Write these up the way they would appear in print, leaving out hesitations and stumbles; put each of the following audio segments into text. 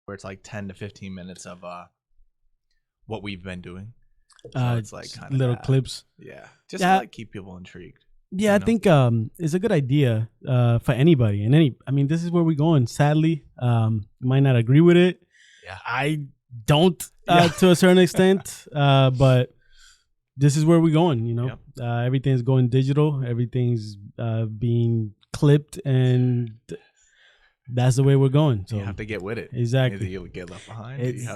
where it's like 10 to 15 minutes of what we've been doing. So it's like kind of little clips. Yeah, just to like keep people intrigued. Yeah, I think it's a good idea for anybody. And this is where we're going. Sadly, you might not agree with it. Yeah, I don't to a certain extent, but this is where we're going. Everything's going digital. Everything's being clipped, and that's the way we're going. So you have to get with it. Exactly. Either you'll get left behind.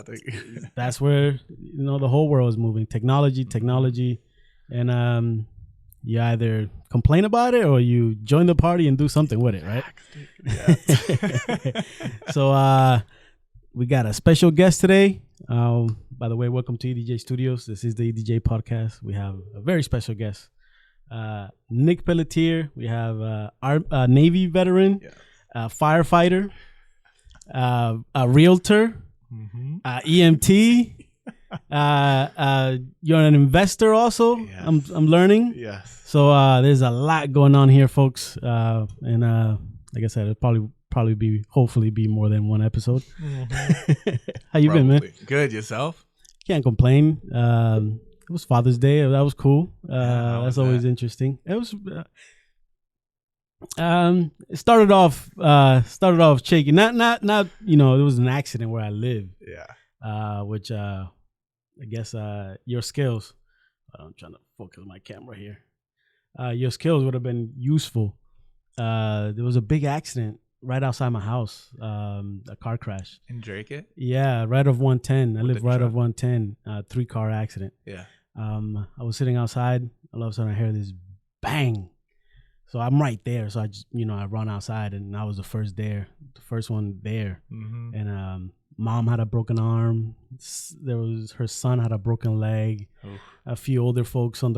That's where the whole world is moving. Technology, and you either complain about it or you join the party and do something with it, right? Yeah. So we got a special guest today. By the way, welcome to EDJ Studios. This is the EDJ podcast. We have a very special guest, Nick Pelletier. We have our Navy veteran. Yeah. Firefighter, a realtor, EMT. You're an investor also. Yes. I'm learning. Yes. So there's a lot going on here, folks. And like I said, it'll hopefully be more than one episode. How you been, man? Good. Yourself? Can't complain. It was Father's Day. That was cool. That's always interesting. It was. It started off shaky. Not it was an accident where I live. Yeah. Which I guess your skills. I'm trying to focus on my camera here. Your skills would have been useful. There was a big accident right outside my house. A car crash. In Drake? Yeah, right off 110. I live right off 110. 3-car accident. Yeah. I was sitting outside. All of a sudden, I hear this bang. So I'm right there. So I just, I run outside, and I was the first one there. Mm-hmm. And mom had a broken arm. Her son had a broken leg. Oof. A few older folks on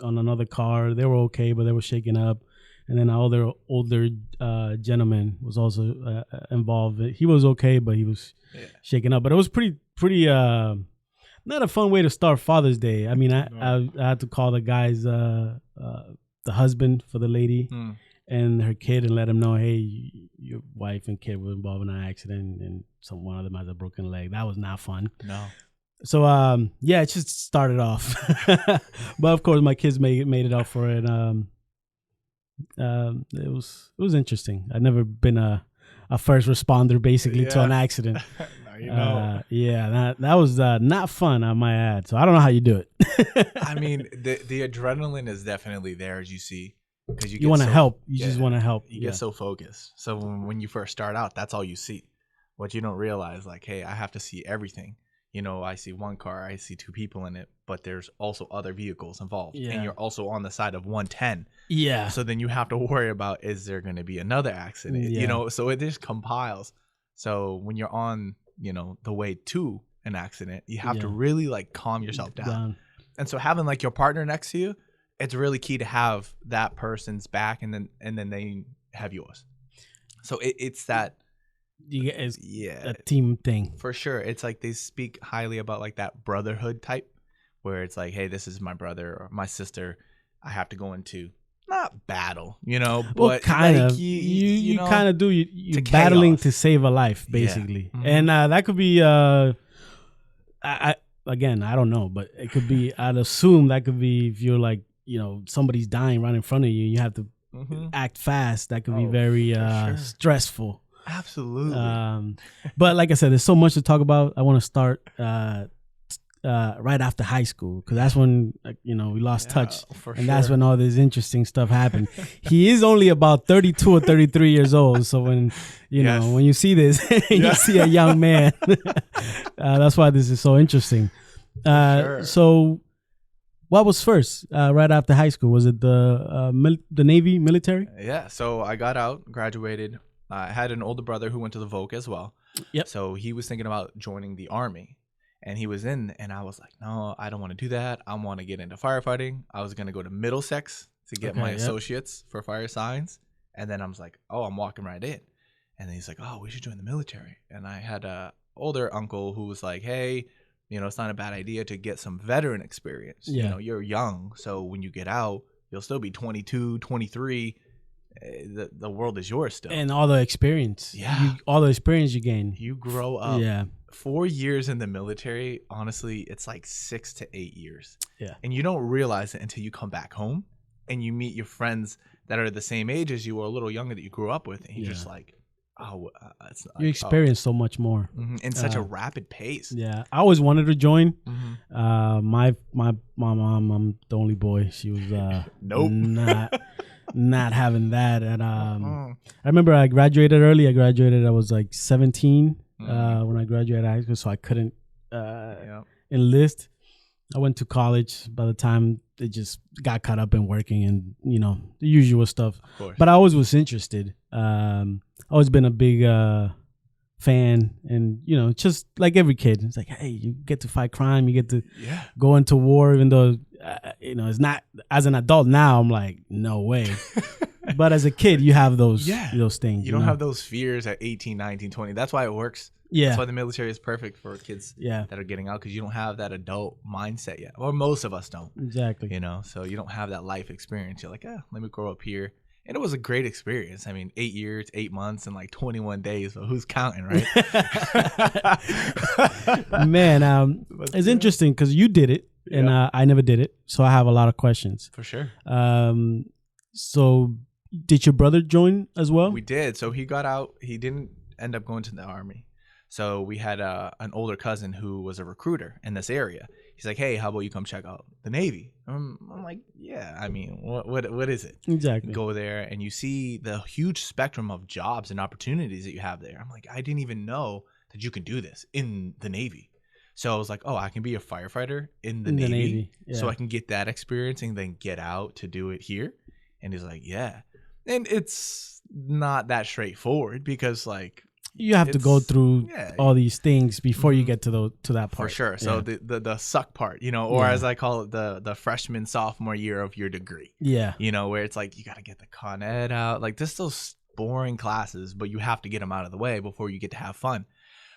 another car. They were okay, but they were shaken up. And then an older gentleman was also involved. He was okay, but he was shaken up. But it was pretty not a fun way to start Father's Day. I mean, I had to call the guys. The husband for the lady and her kid and let them know, hey, your wife and kid were involved in an accident and one of them has a broken leg. That was not fun. No. So it just started off, but of course my kids made it up for it. It was interesting. I've never been a first responder basically to an accident. That was not fun, I might add. So I don't know how you do it. I mean, the adrenaline is definitely there, as you see, because you want to help. You just want to help. You get so focused. So when you first start out, that's all you see. What you don't realize, like, hey, I have to see everything. I see one car, I see 2 people in it, but there's also other vehicles involved, and you're also on the side of 110. Yeah. So then you have to worry about, is there going to be another accident? Yeah. So it just compiles. So when you're on the way to an accident, you have to really like calm yourself down. And so having like your partner next to you, it's really key to have that person's back, and then they have yours. So it's that a team thing for sure. It's like they speak highly about like that brotherhood type, where it's like, hey, this is my brother or my sister. I have to go into not battle, but kind of you kind of do. You're battling to save a life, basically. Yeah. Mm-hmm. And that could be I don't know, but it could be. I'd assume that could be if you're like somebody's dying right in front of you. You have to act fast. That could be very stressful. Absolutely. But like I said, there's so much to talk about. I want to start right after high school, because that's when we lost touch, and that's when all this interesting stuff happened. He is only about 32 or 33 years old, so when when you see this, you see a young man. That's why this is so interesting. So what was first right after high school? Was it the Navy military? Yeah, so I got out, graduated. I had an older brother who went to the Voc as well. Yep. So he was thinking about joining the Army. And he was in, and I was like, no, I don't want to do that. I want to get into firefighting. I was going to go to Middlesex to get my associates for fire science. And then I was like, oh, I'm walking right in. And then he's like, oh, we should join the military. And I had a older uncle who was like, hey, it's not a bad idea to get some veteran experience. Yeah. You're young. So when you get out, you'll still be 22, 23. the world is yours still. And all the experience. Yeah. All the experience you gain. You grow up. Yeah. 4 years in the military, honestly, it's like 6 to 8 years. Yeah. And you don't realize it until you come back home and you meet your friends that are the same age as you or a little younger that you grew up with. And you're just like, it's like, you experience so much more. In such a rapid pace. Yeah. I always wanted to join. My mom, I'm the only boy. She was not having that. And I remember I graduated early. I was like 17 when I graduated high school, so I couldn't enlist. I went to college. By the time they just got caught up in working and, the usual stuff. Of course. But I always was interested. Always been a big fan, and just like every kid, it's like, hey, you get to fight crime, you get to go into war, even though it's not. As an adult now, I'm like, no way. But as a kid, you have those things. You don't have those fears at 18, 19, 20. That's why it works. Yeah. That's why the military is perfect for kids that are getting out, because you don't have that adult mindset yet. Or most of us don't. Exactly. So you don't have that life experience. You're like, let me grow up here. And it was a great experience. I mean, 8 years, 8 months, and like 21 days. So who's counting, right? Man, it's interesting because you did it, and I never did it. So I have a lot of questions. For sure. So did your brother join as well? We did. So he got out. He didn't end up going to the Army. So we had an older cousin who was a recruiter in this area. He's like, hey, how about you come check out the Navy? I'm like, yeah, I mean, what is it? Exactly. You go there and you see the huge spectrum of jobs and opportunities that you have there. I'm like, I didn't even know that you can do this in the Navy. So I was like, I can be a firefighter in the Navy. So I can get that experience and then get out to do it here. And he's like, yeah. And it's not that straightforward because like, you have to go through all these things before you get to that part. For sure. So the suck part, or as I call it, the freshman, sophomore year of your degree. Yeah. Where it's like you got to get the Con Ed out. Like this those boring classes, but you have to get them out of the way before you get to have fun.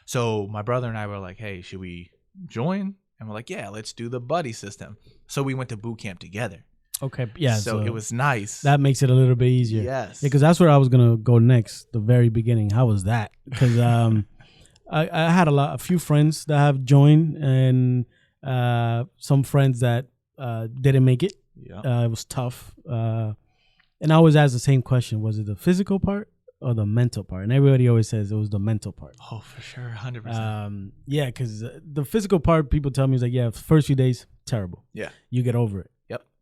So my brother and I were like, hey, should we join? And we're like, yeah, let's do the buddy system. So we went to boot camp together. Okay. Yeah. So it was nice. That makes it a little bit easier. Yes. Because that's where I was gonna go next. The very beginning. How was that? Because I had a few friends that have joined, and some friends that didn't make it. Yeah. It was tough. And I always ask the same question: was it the physical part or the mental part? And everybody always says it was the mental part. Oh, for sure, 100%. Yeah, because the physical part, people tell me is like, first few days terrible. Yeah. You get over it.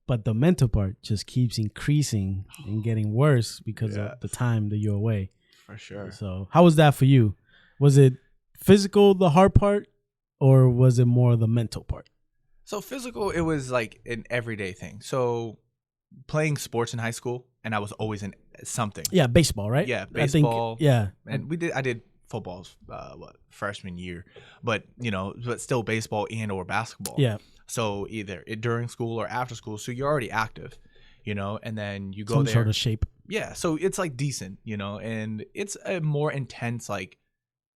But the mental part just keeps increasing and getting worse because of the time that you're away. For sure. So how was that for you? Was it physical, the hard part, or was it more the mental part? So physical, it was like an everyday thing. So playing sports in high school, and I was always in something. Yeah, baseball, right? Yeah, baseball. And I did football freshman year, but but still baseball and or basketball. Yeah. So either during school or after school, so you're already active, and then you go some there. sort of shape. Yeah, so it's like decent, and it's a more intense like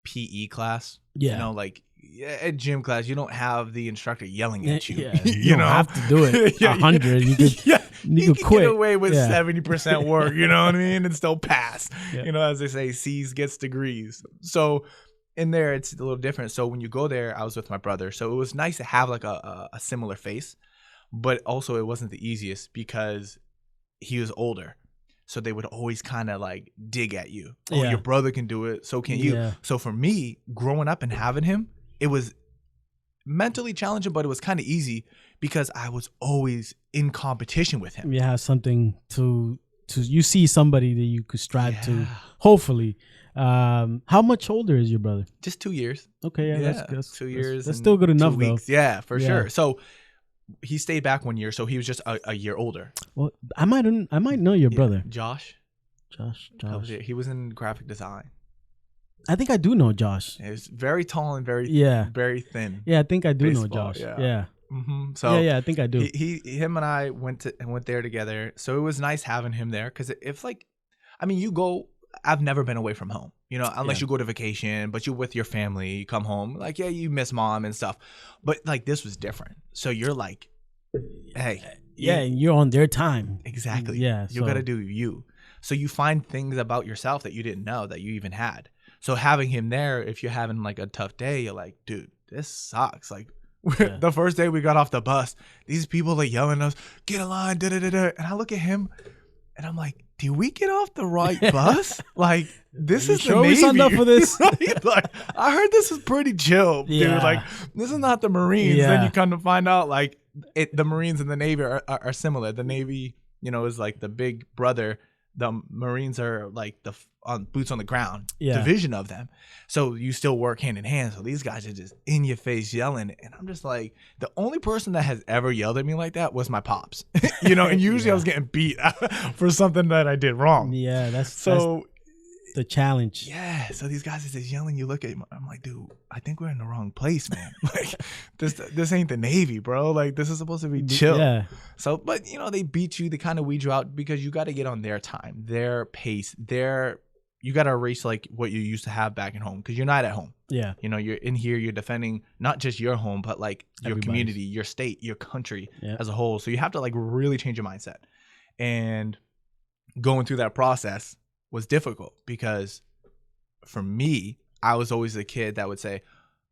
PE class. Yeah. Like at gym class, you don't have the instructor yelling at you. Yeah, you don't have to do it 100. You could you could quit. Get away with 70% work. You know what I mean, and still pass. Yeah. As they say, C's gets degrees. So. In there, it's a little different. So when you go there, I was with my brother. So it was nice to have like a similar face, but also it wasn't the easiest because he was older. So they would always kind of like dig at you. Oh, your brother can do it. So can you. Yeah. So for me, growing up and having him, it was mentally challenging, but it was kind of easy because I was always in competition with him. You have something to you see somebody that you could strive to, hopefully. How much older is your brother? Just 2 years. Okay, that's 2 years. That's still good enough, though. Yeah, for sure. So he stayed back 1 year, so he was just a year older. Well, I might know your brother, Josh. He was in graphic design. I think I do know Josh. He was very tall and very thin. Yeah, I think I do know Josh. Yeah. Mm-hmm. So yeah, I think I do. Him and I went there together. So it was nice having him there because if you go. I've never been away from home, unless you go to vacation, but you're with your family, you come home, like, you miss mom and stuff. But like this was different. So you're like, hey. Yeah, and you're on their time. Exactly. Yeah. You got to do you. So you find things about yourself that you didn't know that you even had. So having him there, if you're having like a tough day, you're like, dude, this sucks. Like the first day we got off the bus, these people are yelling at us, get a line, da da da da. And I look at him and I'm like, did we get off the right bus? Like, this is the Navy. We signed up for this? Right? Like, I heard this is pretty chill, dude. Like, this is not the Marines. Then you come to find out, like, the Marines and the Navy are similar. The Navy, you know, is like the big brother. The Marines are like the boots on the ground division of them. So you still work hand in hand. So these guys are just in your face yelling. And I'm just like, the only person that has ever yelled at me like that was my pops. You know, and usually I was getting beat for something that I did wrong. Yeah, that's the challenge. Yeah. So these guys are just yelling. You look at him. I'm like, dude, I think we're in the wrong place, man. Like, this ain't the Navy, bro. Like, this is supposed to be chill. Yeah. So, but you know, they beat you. They kind of weed you out because you got to get on their time, their pace, you got to erase like what you used to have back at home because you're not at home. Yeah. You know, you're in here, you're defending not just your home, but like your community, your state, your country as a whole. So you have to like really change your mindset. And going through that process was difficult because for me, I was always the kid that would say,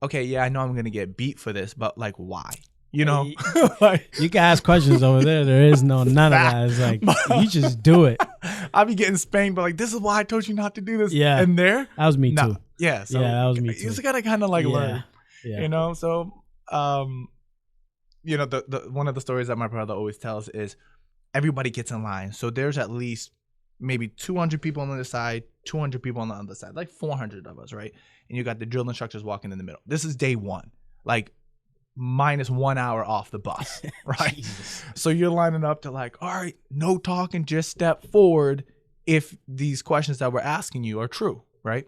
okay, yeah, I know I'm going to get beat for this, but like, why? You know, like, you can ask questions over there. There is none of that. It's like, you just do it. I'll be getting spanked, but like, this is why I told you not to do this. Yeah. And there, that was me too. Yeah. So that was me too. You just got to kind of like learn, you know? So, you know, the one of the stories that my brother always tells is everybody gets in line. So there's at least maybe 200 people on the other side, 200 people on the other side, like 400 of us, right? And you got the drill instructors walking in the middle. This is day one. Like, minus 1 hour off the bus, right? Jesus. So you're lining up to like, all right, no talking, just step forward if these questions that we're asking you are true, right?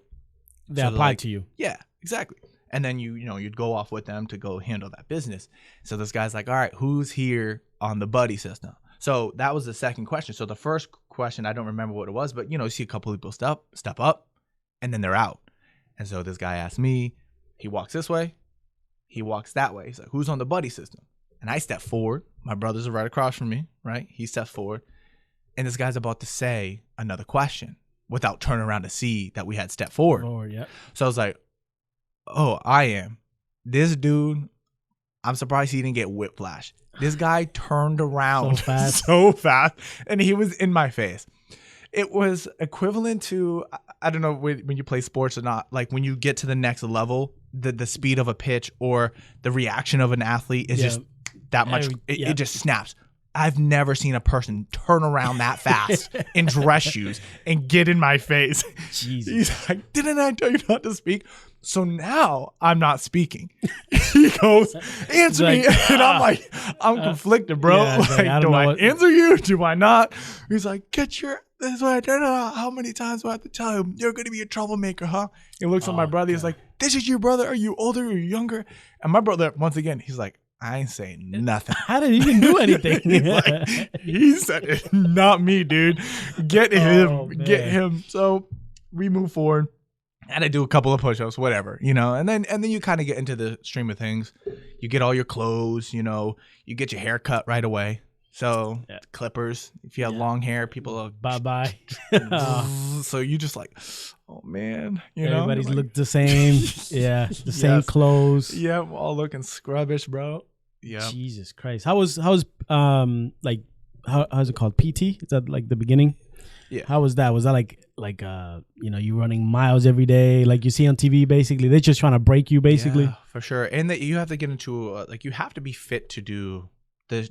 They apply to you. Yeah, exactly. And then you'd go off with them to go handle that business. So this guy's like, all right, who's here on the buddy system? So that was the second question. So the first question, I don't remember what it was, but you see a couple people step up and then they're out. And so this guy asked me, he walks this way. He walks that way. He's like, who's on the buddy system? And I step forward. My brothers are right across from me, right? He steps forward. And this guy's about to say another question without turning around to see that we had stepped forward. Yep. So I was like, oh, I am. This dude, I'm surprised he didn't get whiplash. This guy turned around so fast. And he was in my face. It was equivalent to, I don't know when you play sports or not, like when you get to the next level, the speed of a pitch or the reaction of an athlete is just that much. It just snaps. I've never seen a person turn around that fast in dress shoes and get in my face. Jesus. He's like, didn't I tell you not to speak? So now I'm not speaking. He goes, answer me. And I'm like, I'm conflicted, bro. Yeah, like, do I answer you? Do I not? He's like, this is what I don't know how many times do I have to tell him you're going to be a troublemaker, huh? He looks at my brother. God. He's like, this is your brother. Are you older or younger? And my brother, once again, he's like, I ain't saying nothing. How did he even do anything? He said it, not me, dude. Get him. Get him. So we move forward. And I do a couple of push-ups, whatever, and then you kind of get into the stream of things. You get all your clothes, you get your hair cut right away. So clippers, if you have long hair, people are bye-bye. So you just like, oh man, everybody's look the same. Yeah, the same clothes. Yeah, all looking scrubbish, bro. Yeah. Jesus Christ. How's how's it called? PT? Is that like the beginning? Yeah. How was that? Was that like you running miles every day like you see on TV? Basically, they're just trying to break you, basically. Yeah, for sure. And that you have to get into you have to be fit to do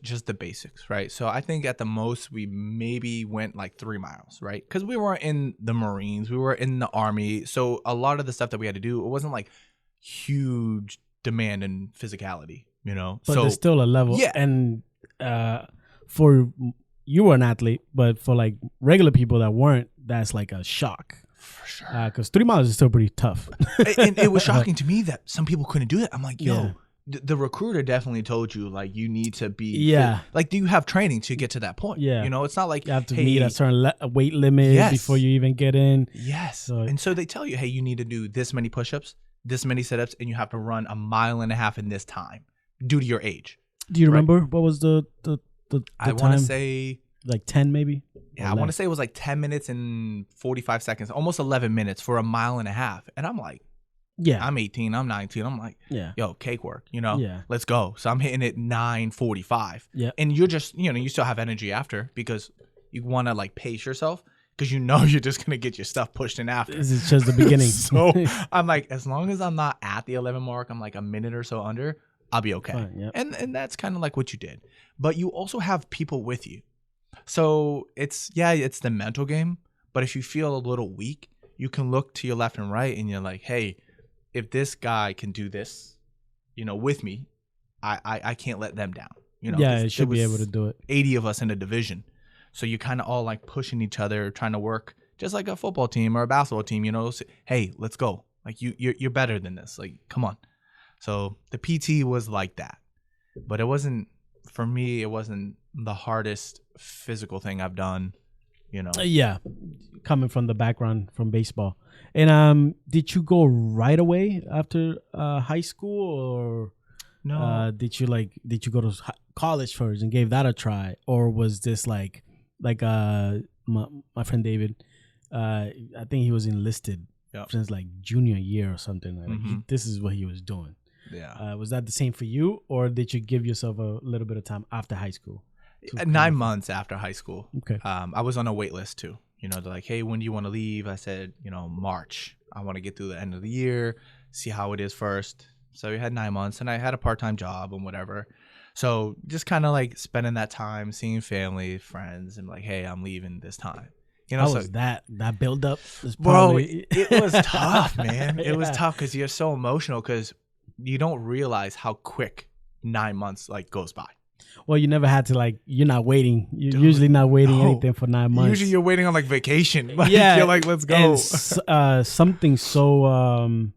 just the basics, right? So I think at the most we maybe went like 3 miles, right? Because we were in the Marines, we were in the Army, so a lot of the stuff that we had to do, it wasn't like huge demand and physicality, But there's still a level. Yeah. And for you were an athlete, but for like regular people that weren't, that's like a shock. For sure. Because 3 miles is still pretty tough. And it was shocking to me that some people couldn't do that. I'm like, yo, the recruiter definitely told you like you need to be fit. Like, do you have training to get to that point? Yeah. It's not like you have to meet a certain weight limit before you even get in. Yes. And so they tell you, hey, you need to do this many push-ups, this many sit-ups, and you have to run 1.5 miles in this time due to your age. Do you remember what was the I want to say Like 10 maybe? Yeah, I want to say it was like 10 minutes and 45 seconds, almost 11 minutes for a mile and a half. And I'm like, yeah, I'm 18, I'm 19. I'm like, yeah, yo, cake work, yeah, let's go. So I'm hitting it 9:45. yeah. And you're just, you still have energy after because you want to like pace yourself because you're just going to get your stuff pushed in after. This is just the beginning. So I'm like, as long as I'm not at the 11 mark, I'm like a minute or so under, I'll be okay. Fine, yep. And that's kind of like what you did. But you also have people with you. So it's the mental game. But if you feel a little weak, you can look to your left and right and you're like, hey, if this guy can do this, with me, I can't let them down. Yeah, it should be able to do it. 80 of us in a division. So you kind of all like pushing each other, trying to work just like a football team or a basketball team, say, hey, let's go. Like you're better than this. Like, come on. So the PT was like that. But for me, it wasn't the hardest physical thing I've done, Yeah, coming from the background from baseball. And did you go right away after high school, or no? Did you go to college first and gave that a try, or was this like my friend David? I think he was enlisted since like junior year or something. Like this is what he was doing. Yeah. Was that the same for you, or did you give yourself a little bit of time after high school? 9 months after high school. Okay. I was on a wait list too. They're like, hey, when do you want to leave? I said, March. I want to get through the end of the year, see how it is first. So we had 9 months, and I had a part-time job and whatever. So just kind of like spending that time, seeing family, friends, and like, hey, I'm leaving this time. How was that build up? Bro, it was tough, man. It was tough because you're so emotional because you don't realize how quick 9 months like goes by. Well, you never had to you're not waiting. You're usually not waiting anything for 9 months. Usually you're waiting on like vacation. Like, yeah. You're like, let's go. And, something so,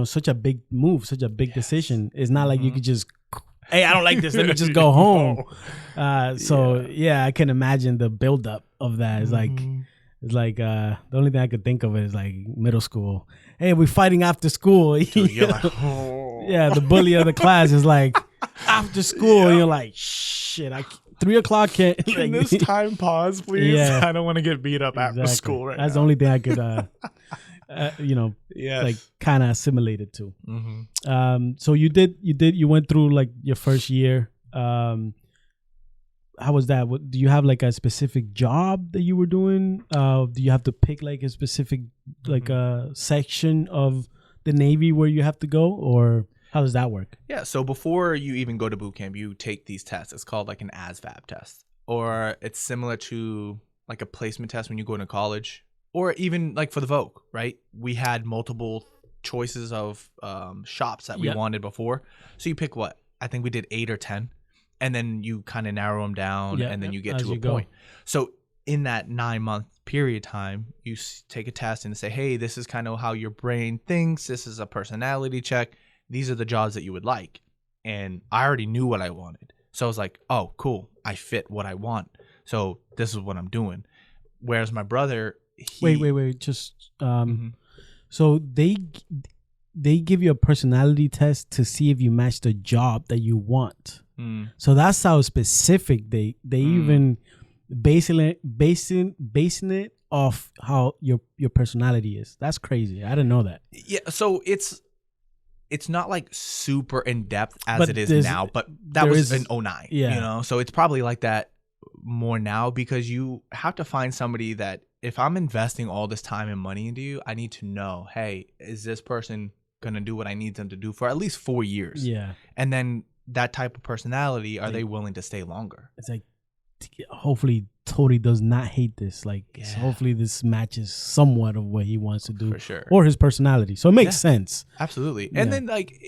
such a big move, such a big decision. It's not like you could just, hey, I don't like this. Let me just go home. I can imagine the buildup of that. It's the only thing I could think of is like middle school. Hey, we're fighting after school. You're like, oh. Yeah, the bully of the class is like, after school, you're like, shit, 3 o'clock can't. Can this time pause, please? Yeah. I don't want to get beat up after school right now. That's the only thing I could, like kind of assimilate it to. Mm-hmm. So you went through like your first year. How was that? Do you have like a specific job that you were doing? Do you have to pick like a specific like a section of the Navy where you have to go, or how does that work? Yeah, so before you even go to boot camp, you take these tests. It's called like an ASVAB test, or it's similar to like a placement test when you go into college, or even like for the Vogue, right? We had multiple choices of shops that we wanted before. So you pick what? I think we did 8 or 10, and then you kind of narrow them down, and then you get to a point. So in that 9-month period time, you take a test and say, hey, this is kind of how your brain thinks. This is a personality check. These are the jobs that you would like. And I already knew what I wanted. So I was like, oh, cool. I fit what I want. So this is what I'm doing. Whereas my brother, wait. Just so they give you a personality test to see if you match the job that you want. So that's how specific they even basing it off how your personality is. That's crazy. I didn't know that. Yeah. So it's not like super in depth as it is now, but that was in 2009, so it's probably like that more now because you have to find somebody that if I'm investing all this time and money into you, I need to know, hey, is this person going to do what I need them to do for at least 4 years? Yeah. And then that type of personality, are they willing to stay longer? It's like, hopefully Tori does not hate this. Like, hopefully this matches somewhat of what he wants to do. For sure. Or his personality. So it makes sense. Absolutely. And then like,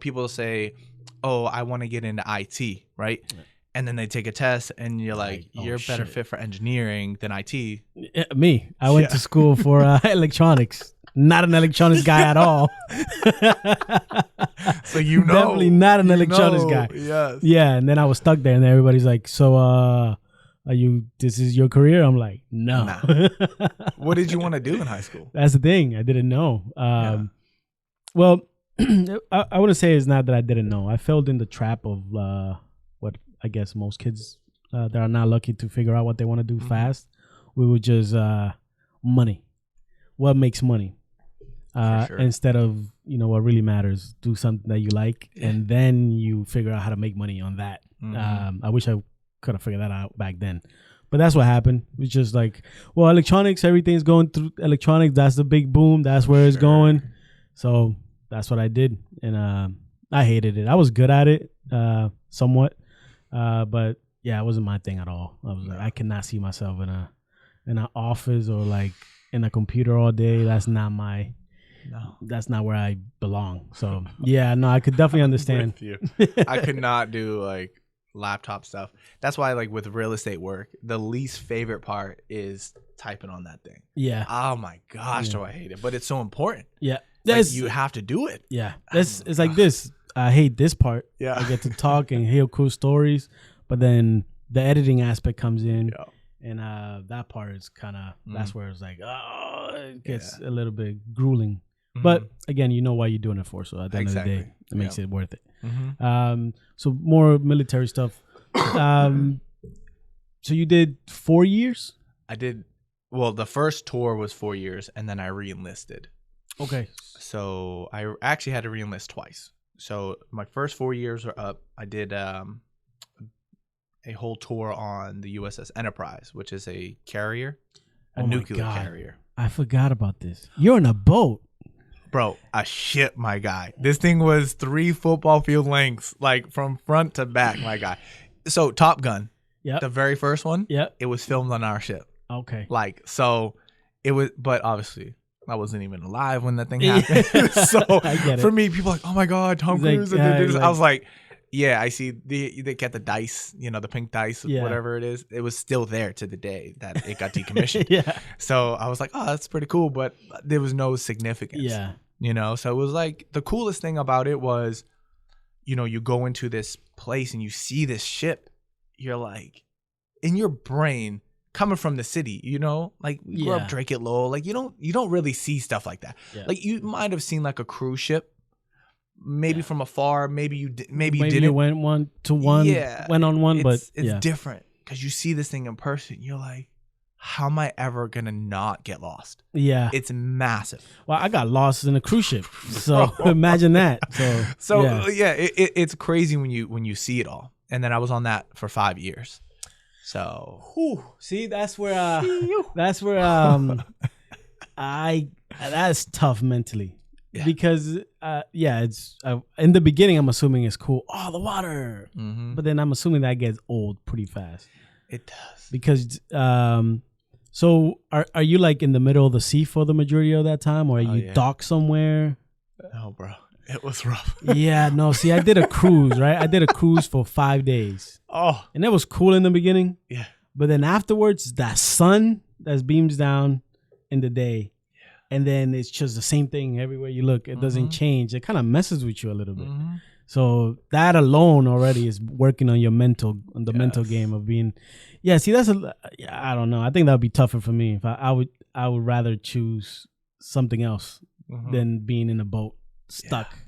people say, oh, I want to get into IT, right? And then they take a test and you're like, you're better fit for engineering than IT. Me. I went to school for electronics. Not an electronics guy at all. So definitely not an electronics guy. Yes. Yeah, and then I was stuck there, and everybody's like, "So, are you? This is your career?" I'm like, "No." Nah. What did you want to do in high school? That's the thing. I didn't know. Well, I wouldn't say it's not that I didn't know. I fell in the trap of what I guess most kids that are not lucky to figure out what they want to do fast. We would just money. What makes money? Sure. Instead of what really matters, do something that you like, and then you figure out how to make money on that. I wish I could have figured that out back then, but that's what happened. It was just like, well, electronics, everything's going through electronics. That's the big boom. That's where it's going. So that's what I did, and I hated it. I was good at it, somewhat, but yeah, it wasn't my thing at all. I was like, I cannot see myself in an office or like in a computer all day. That's not my. No, that's not where I belong. So yeah, no, I could definitely understand. With you. I could not do like laptop stuff. That's why, like with real estate work, the least favorite part is typing on that thing. Yeah. Oh my gosh, do I hate it? But it's so important. Yeah. Like, you have to do it. Yeah. It's like this. I hate this part. Yeah. I get to talk and hear cool stories, but then the editing aspect comes in. Yeah. And that part is kind of that's where it's like, it gets a little bit grueling. But again, you know why you're doing it for. So at the end of the day, it makes it worth it. So more military stuff. So you did 4 years? I did. Well, the first tour was 4 years, and then I re-enlisted. Okay. So I actually had to re-enlist twice. So my first 4 years are up. I did a whole tour on the USS Enterprise, which is a carrier, a nuclear carrier. I forgot about this. You're in a boat. Bro, a ship, my guy. This thing was 3 football field lengths, like from front to back, my guy. So Top Gun, the very first one, it was filmed on our ship. Okay. Like, so it was, but obviously I wasn't even alive when that thing happened. So for me, people are like, oh my God, Tom Cruise. I was like, yeah, I see. They get the dice, the pink dice, whatever it is. It was still there to the day that it got decommissioned. So I was like, oh, that's pretty cool, but there was no significance. Yeah. So it was like the coolest thing about it was, you go into this place and you see this ship. You're like, in your brain, coming from the city, like we grew up Drake at Lowell, like you don't really see stuff like that. Yeah. Like you might have seen like a cruise ship. Maybe from afar, maybe you didn't. You went one on one, but it's different because you see this thing in person. You're like, how am I ever gonna not get lost? Yeah, it's massive. Well, I got lost in a cruise ship, so imagine that. So it's crazy when you see it all. And then I was on that for 5 years. So see, that's where that's tough mentally. Yeah. Because it's in the beginning I'm assuming it's cool. Oh, the water, but then I'm assuming that gets old pretty fast. It does because so are you like in the middle of the sea for the majority of that time, or are you docked somewhere? No, bro, it was rough. Yeah, no. See, I did a cruise, right? I did a cruise for 5 days. Oh, and it was cool in the beginning. Yeah, but then afterwards, that sun that beams down in the day. And then it's just the same thing everywhere you look. It doesn't change. It kind of messes with you a little bit. So that alone already is working on your mental game of being. Yeah, see, I don't know. I think that would be tougher for me. If I would rather choose something else than being in a boat stuck. Yeah.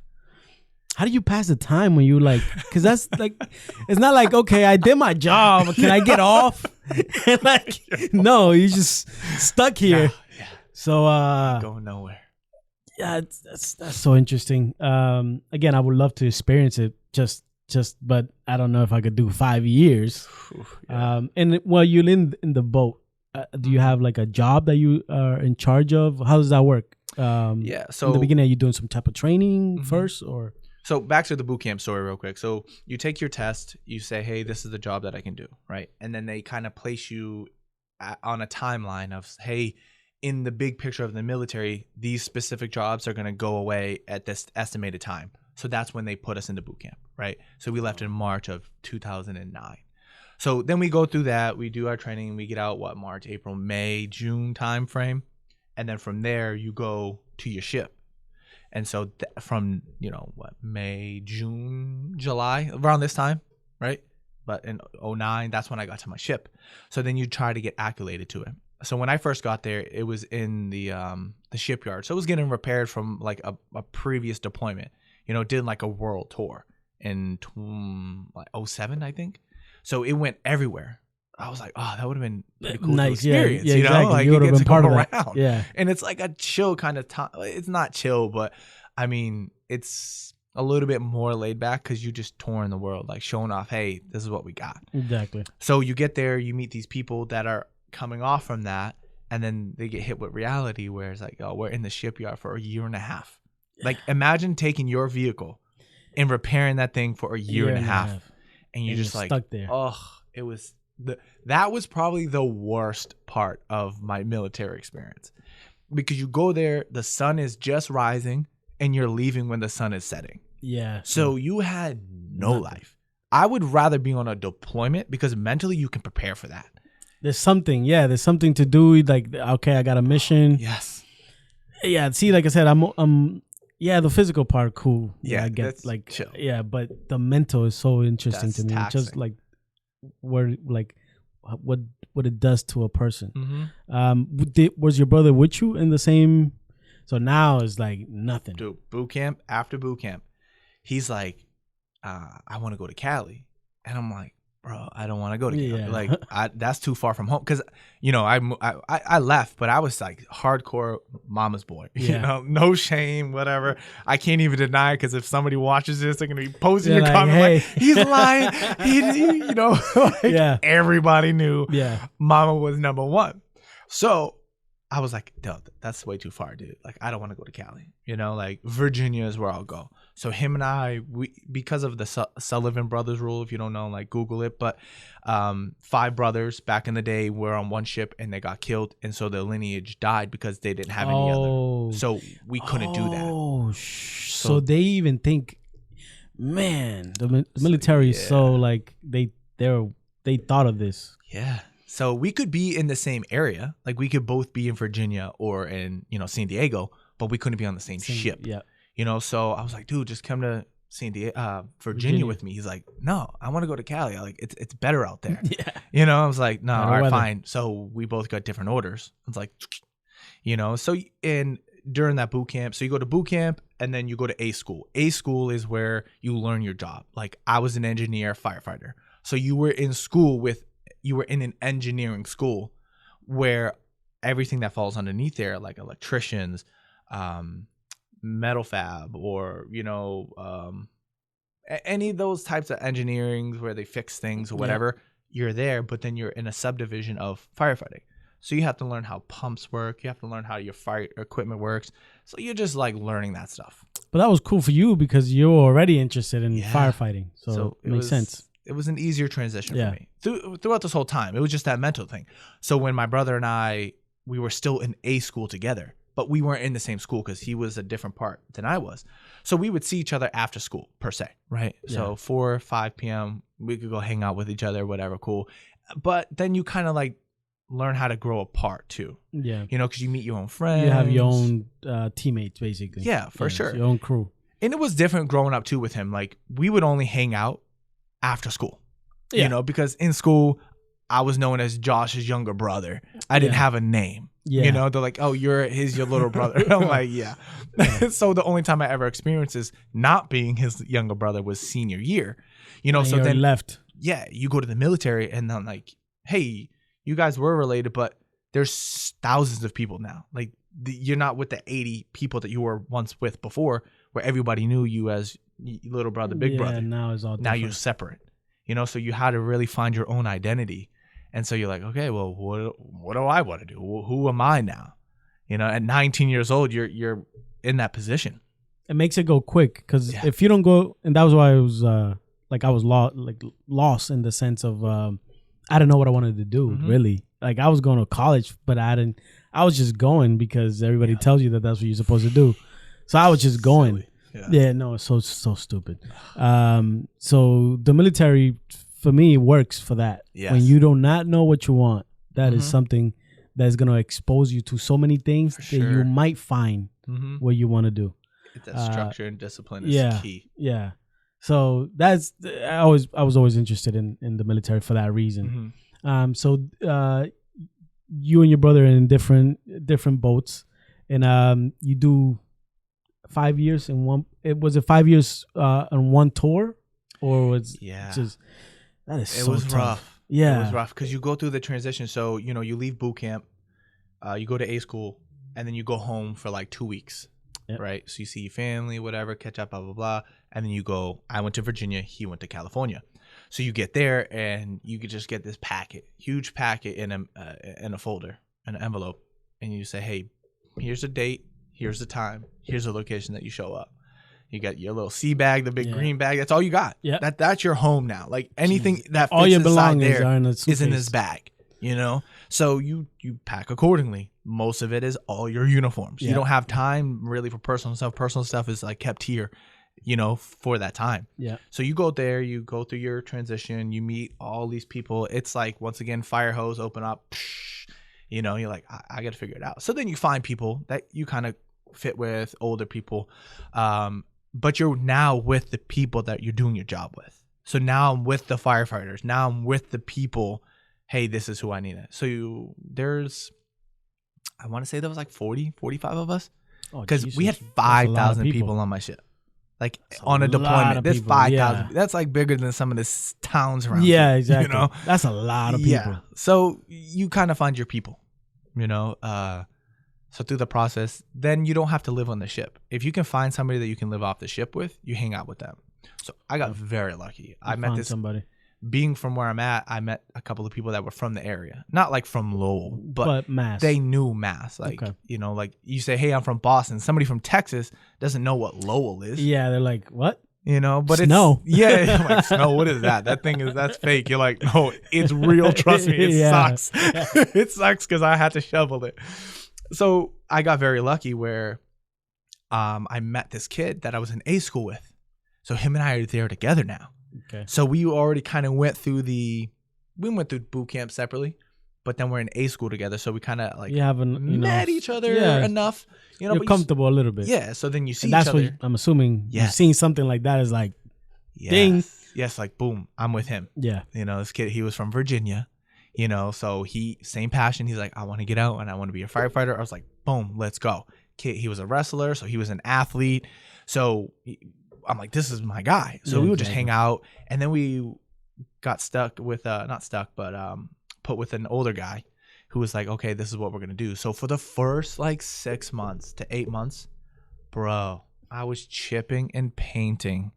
How do you pass the time when you like? Because that's like, it's not like, okay, I did my job. Can I get off? And like, no, you're just stuck here. Yeah. So going nowhere. Yeah, that's so interesting. Again, I would love to experience it. But I don't know if I could do 5 years. And while you're in the boat, do you have like a job that you are in charge of? How does that work? So in the beginning, are you doing some type of training first, or? So back to the boot camp story real quick. So you take your test, you say, hey, this is the job that I can do, right? And then they kind of place you on a timeline of, hey, in the big picture of the military, these specific jobs are going to go away at this estimated time. So that's when they put us into boot camp, right? So we left in March of 2009. So then we go through that. We do our training. We get out, March, April, May, June time frame. And then from there, you go to your ship. And so from, May, June, July, around this time, right? But in 2009, that's when I got to my ship. So then you try to get acclimated to it. So when I first got there, it was in the shipyard. So it was getting repaired from like a previous deployment. Did like a world tour in 2007, I think. So it went everywhere. I was like, oh, that would have been pretty cool to Nice, experience. yeah, You know, exactly. like You you would have get been to part come of that. around. Yeah. And it's like a chill kind of time. It's not chill, but I mean, it's a little bit more laid back because you just touring the world, like showing off, hey, this is what we got. Exactly. So you get there, you meet these people that are coming off from that, and then they get hit with reality where it's like, oh, we're in the shipyard for a year and a half. Like, imagine taking your vehicle and repairing that thing for a year and a half. And you're just like, stuck there. Oh, it was that was probably the worst part of my military experience, because you go there, the sun is just rising, and you're leaving when the sun is setting. Yeah. So you had no life. I would rather be on a deployment because mentally you can prepare for that. There's something to do. Like, okay, I got a mission. Yes. Yeah. See, like I said, yeah, the physical part, cool. Yeah, I get like, chill. Yeah, but the mental is so interesting to me. Taxing. Just like what it does to a person. Mm-hmm. Was your brother with you in the same? So now it's like nothing. Dude, boot camp after boot camp, he's like, I want to go to Cali, and I'm like, bro, I don't want to go to Cali. Yeah. Like, that's too far from home. Because, you know, I left, but I was like hardcore mama's boy. Yeah. You know, no shame, whatever. I can't even deny it, because if somebody watches this, they're gonna be posting your like, comment hey. like, he's lying. You know, like, everybody knew mama was number one. So I was like, dude, that's way too far, dude. Like, I don't want to go to Cali. You know, like Virginia is where I'll go. So him and I, because of the Sullivan Brothers rule, if you don't know, like Google it, but 5 brothers back in the day were on one ship and they got killed. And so their lineage died because they didn't have any other. So we couldn't do that. Oh, so they even think, man, the military is so like, they thought of this. Yeah. So we could be in the same area. Like, we could both be in Virginia or in, you know, San Diego, but we couldn't be on the same ship. Yeah. You know, so I was like, dude, just come to Virginia with me. He's like, no, I want to go to Cali. Like, it's better out there. Yeah. You know, I was like, no, all right, weather. fine. So we both got different orders. I was like, you know, so during that boot camp, so you go to boot camp and then you go to A school. A school is where you learn your job. Like, I was an engineer firefighter. So you were in an engineering school where everything that falls underneath there, like electricians, metal fab, or, you know, any of those types of engineering where they fix things or whatever, you're there, but then you're in a subdivision of firefighting. So you have to learn how pumps work. You have to learn how your fire equipment works. So you're just like learning that stuff. But that was cool for you because you're already interested in firefighting. So it makes sense. It was an easier transition for me throughout this whole time. It was just that mental thing. So when my brother and I, we were still in A school together, but we weren't in the same school because he was a different part than I was. So we would see each other after school, per se, right? Yeah. So 4 or 5 p.m., we could go hang out with each other, whatever, cool. But then you kind of like learn how to grow apart too. Yeah. You know, because you meet your own friends. You have your own teammates, basically. Yeah, for sure. Your own crew. And it was different growing up too with him. Like, we would only hang out after school, you know, because in school, I was known as Josh's younger brother. I didn't have a name. Yeah. You know, they're like, oh, your little brother. I'm like, yeah. So the only time I ever experienced is not being his younger brother was senior year. You know, and so then left. Yeah, you go to the military and then like, hey, you guys were related, but there's thousands of people now. Like, you're not with the 80 people that you were once with before, where everybody knew you as little brother, big brother. Now it's all different. Now you're separate. You know, so you had to really find your own identity. And so you're like, okay, well, what do I want to do? Who am I now? You know, at 19 years old, you're in that position. It makes it go quick because if you don't go, and that was why I was I was lost in the sense of I didn't know what I wanted to do. Really, like I was going to college, but I was just going because everybody tells you that that's what you're supposed to do. So I was just going. Yeah, no, it's so stupid. So the military, for me, works for that. Yes. When you do not know what you want, that is something that's going to expose you to so many things that you might find what you want to do. That structure and discipline is key. Yeah. So that's I was always interested in the military for that reason. So you and your brother are in different boats, and you do 5 years in one. Was it 5 years on one tour, or was just That is It so was tough. rough. Yeah. It was rough because you go through the transition. So, you know, you leave boot camp, you go to A school, and then you go home for like 2 weeks, right? So you see your family, whatever, catch up, blah, blah, blah. And then you go, I went to Virginia, he went to California. So you get there and you could just get this packet, huge packet in a folder, an envelope. And you say, hey, here's the date, here's the time, here's the location that you show up. You got your little sea bag, the big green bag. That's all you got. Yeah, that's your home now. Like anything that fits all your belongings there is in this bag. You know, so you pack accordingly. Most of it is all your uniforms. You don't have time really for personal stuff. Personal stuff is like kept here, you know, for that time. Yeah. So you go there, you go through your transition, you meet all these people. It's like once again, fire hose open up. You know, you're like, I got to figure it out. So then you find people that you kind of fit with, older people. But you're now with the people that you're doing your job with. So now I'm with the firefighters. Now I'm with the people. Hey, this is who I need. So I want to say there was like 40, 45 of us. Because we had 5,000 people on my ship. Like on a deployment. There's 5,000. Yeah. That's like bigger than some of the towns around here. Yeah, exactly. You know? That's a lot of people. Yeah. So you kind of find your people, you know. So through the process, then you don't have to live on the ship. If you can find somebody that you can live off the ship with, you hang out with them. So I got very lucky. I met somebody. Being from where I'm at, I met a couple of people that were from the area. Not like from Lowell, but Mass. They knew Mass. Like, you know, like you say, hey, I'm from Boston. Somebody from Texas doesn't know what Lowell is. Yeah, they're like, what? You know, but snow. Yeah, like snow. What is that? That's fake. You're like, no, it's real. Trust me, it sucks. Yeah. It sucks because I had to shovel it. So I got very lucky where I met this kid that I was in A school with. So him and I are there together now. Okay. So we already kind of went through boot camp separately, but then we're in A school together. So we kind of like met each other enough. You know, you're comfortable a little bit. Yeah. So then you see that's each other. What I'm assuming. You've seen something like that is like, ding. Yes, like boom, I'm with him. Yeah. You know, this kid, he was from Virginia. You know, so same passion. He's like, I want to get out and I want to be a firefighter. I was like, boom, let's go. Kid, he was a wrestler, so he was an athlete. So I'm like, this is my guy. So we would just hang out, and then we got stuck with put with an older guy who was like, okay, this is what we're gonna do. So for the first like 6 months to 8 months, bro, I was chipping and painting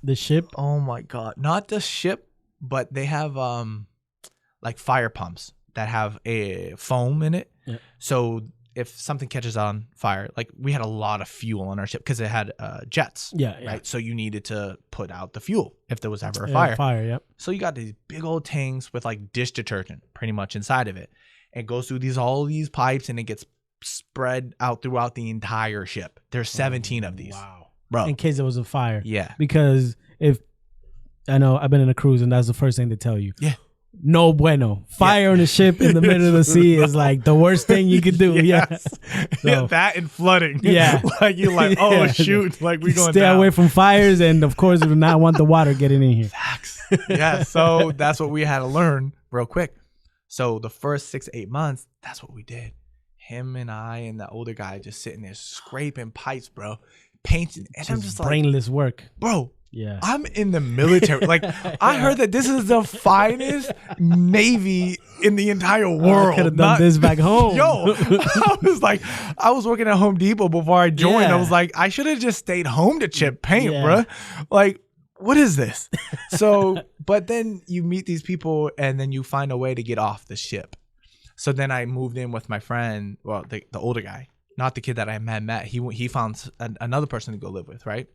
the ship. Oh my god, not the ship, but they have like fire pumps that have a foam in it. Yeah. So if something catches on fire, like we had a lot of fuel on our ship because it had jets. Yeah. Right. So you needed to put out the fuel if there was ever a fire. Yep. So you got these big old tanks with like dish detergent pretty much inside of it. It goes through all these pipes and it gets spread out throughout the entire ship. There's 17 of these. Wow. Bro. In case there was a fire. Yeah. Because I know I've been in a cruise and that's the first thing they tell you. Yeah. No bueno. Fire on a ship in the middle of the sea is like the worst thing you could do. Yes. So, that and flooding. Yeah. Like you're like, oh shoot, like we going stay down. away from fires, and of course we do not want the water getting in here. Facts. Yeah. So that's what we had to learn real quick. So the first 6 to 8 months, that's what we did. Him and I and the older guy just sitting there scraping pipes, bro, painting, and I'm just brainless like, work, bro. Yeah, I'm in the military. Like, I heard that this is the finest Navy in the entire world. I could have done this back home. Yo, I was working at Home Depot before I joined. Yeah. I was like, I should have just stayed home to chip paint, bro. Like, what is this? So, but then you meet these people and then you find a way to get off the ship. So then I moved in with my friend, well, the older guy, not the kid that I met. He found another person to go live with, right?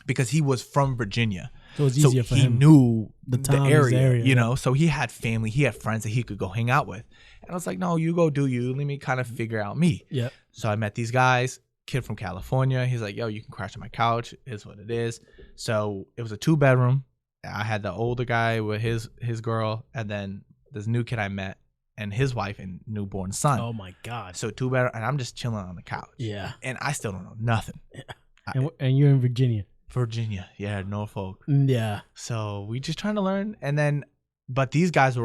Because he was from Virginia. So it's easier for him. He knew the area, you know? So he had family, he had friends that he could go hang out with. And I was like, no, you go do you. Let me kind of figure out me. Yeah. So I met these guys, kid from California. He's like, yo, you can crash on my couch. Is what it is. So it was a 2-bedroom. I had the older guy with his girl, and then this new kid I met and his wife and newborn son. Oh my God. So 2-bedroom, and I'm just chilling on the couch. Yeah. And I still don't know nothing. Yeah. And you're in Virginia. Virginia, yeah, Norfolk. Yeah. So we just trying to learn, and then, but these guys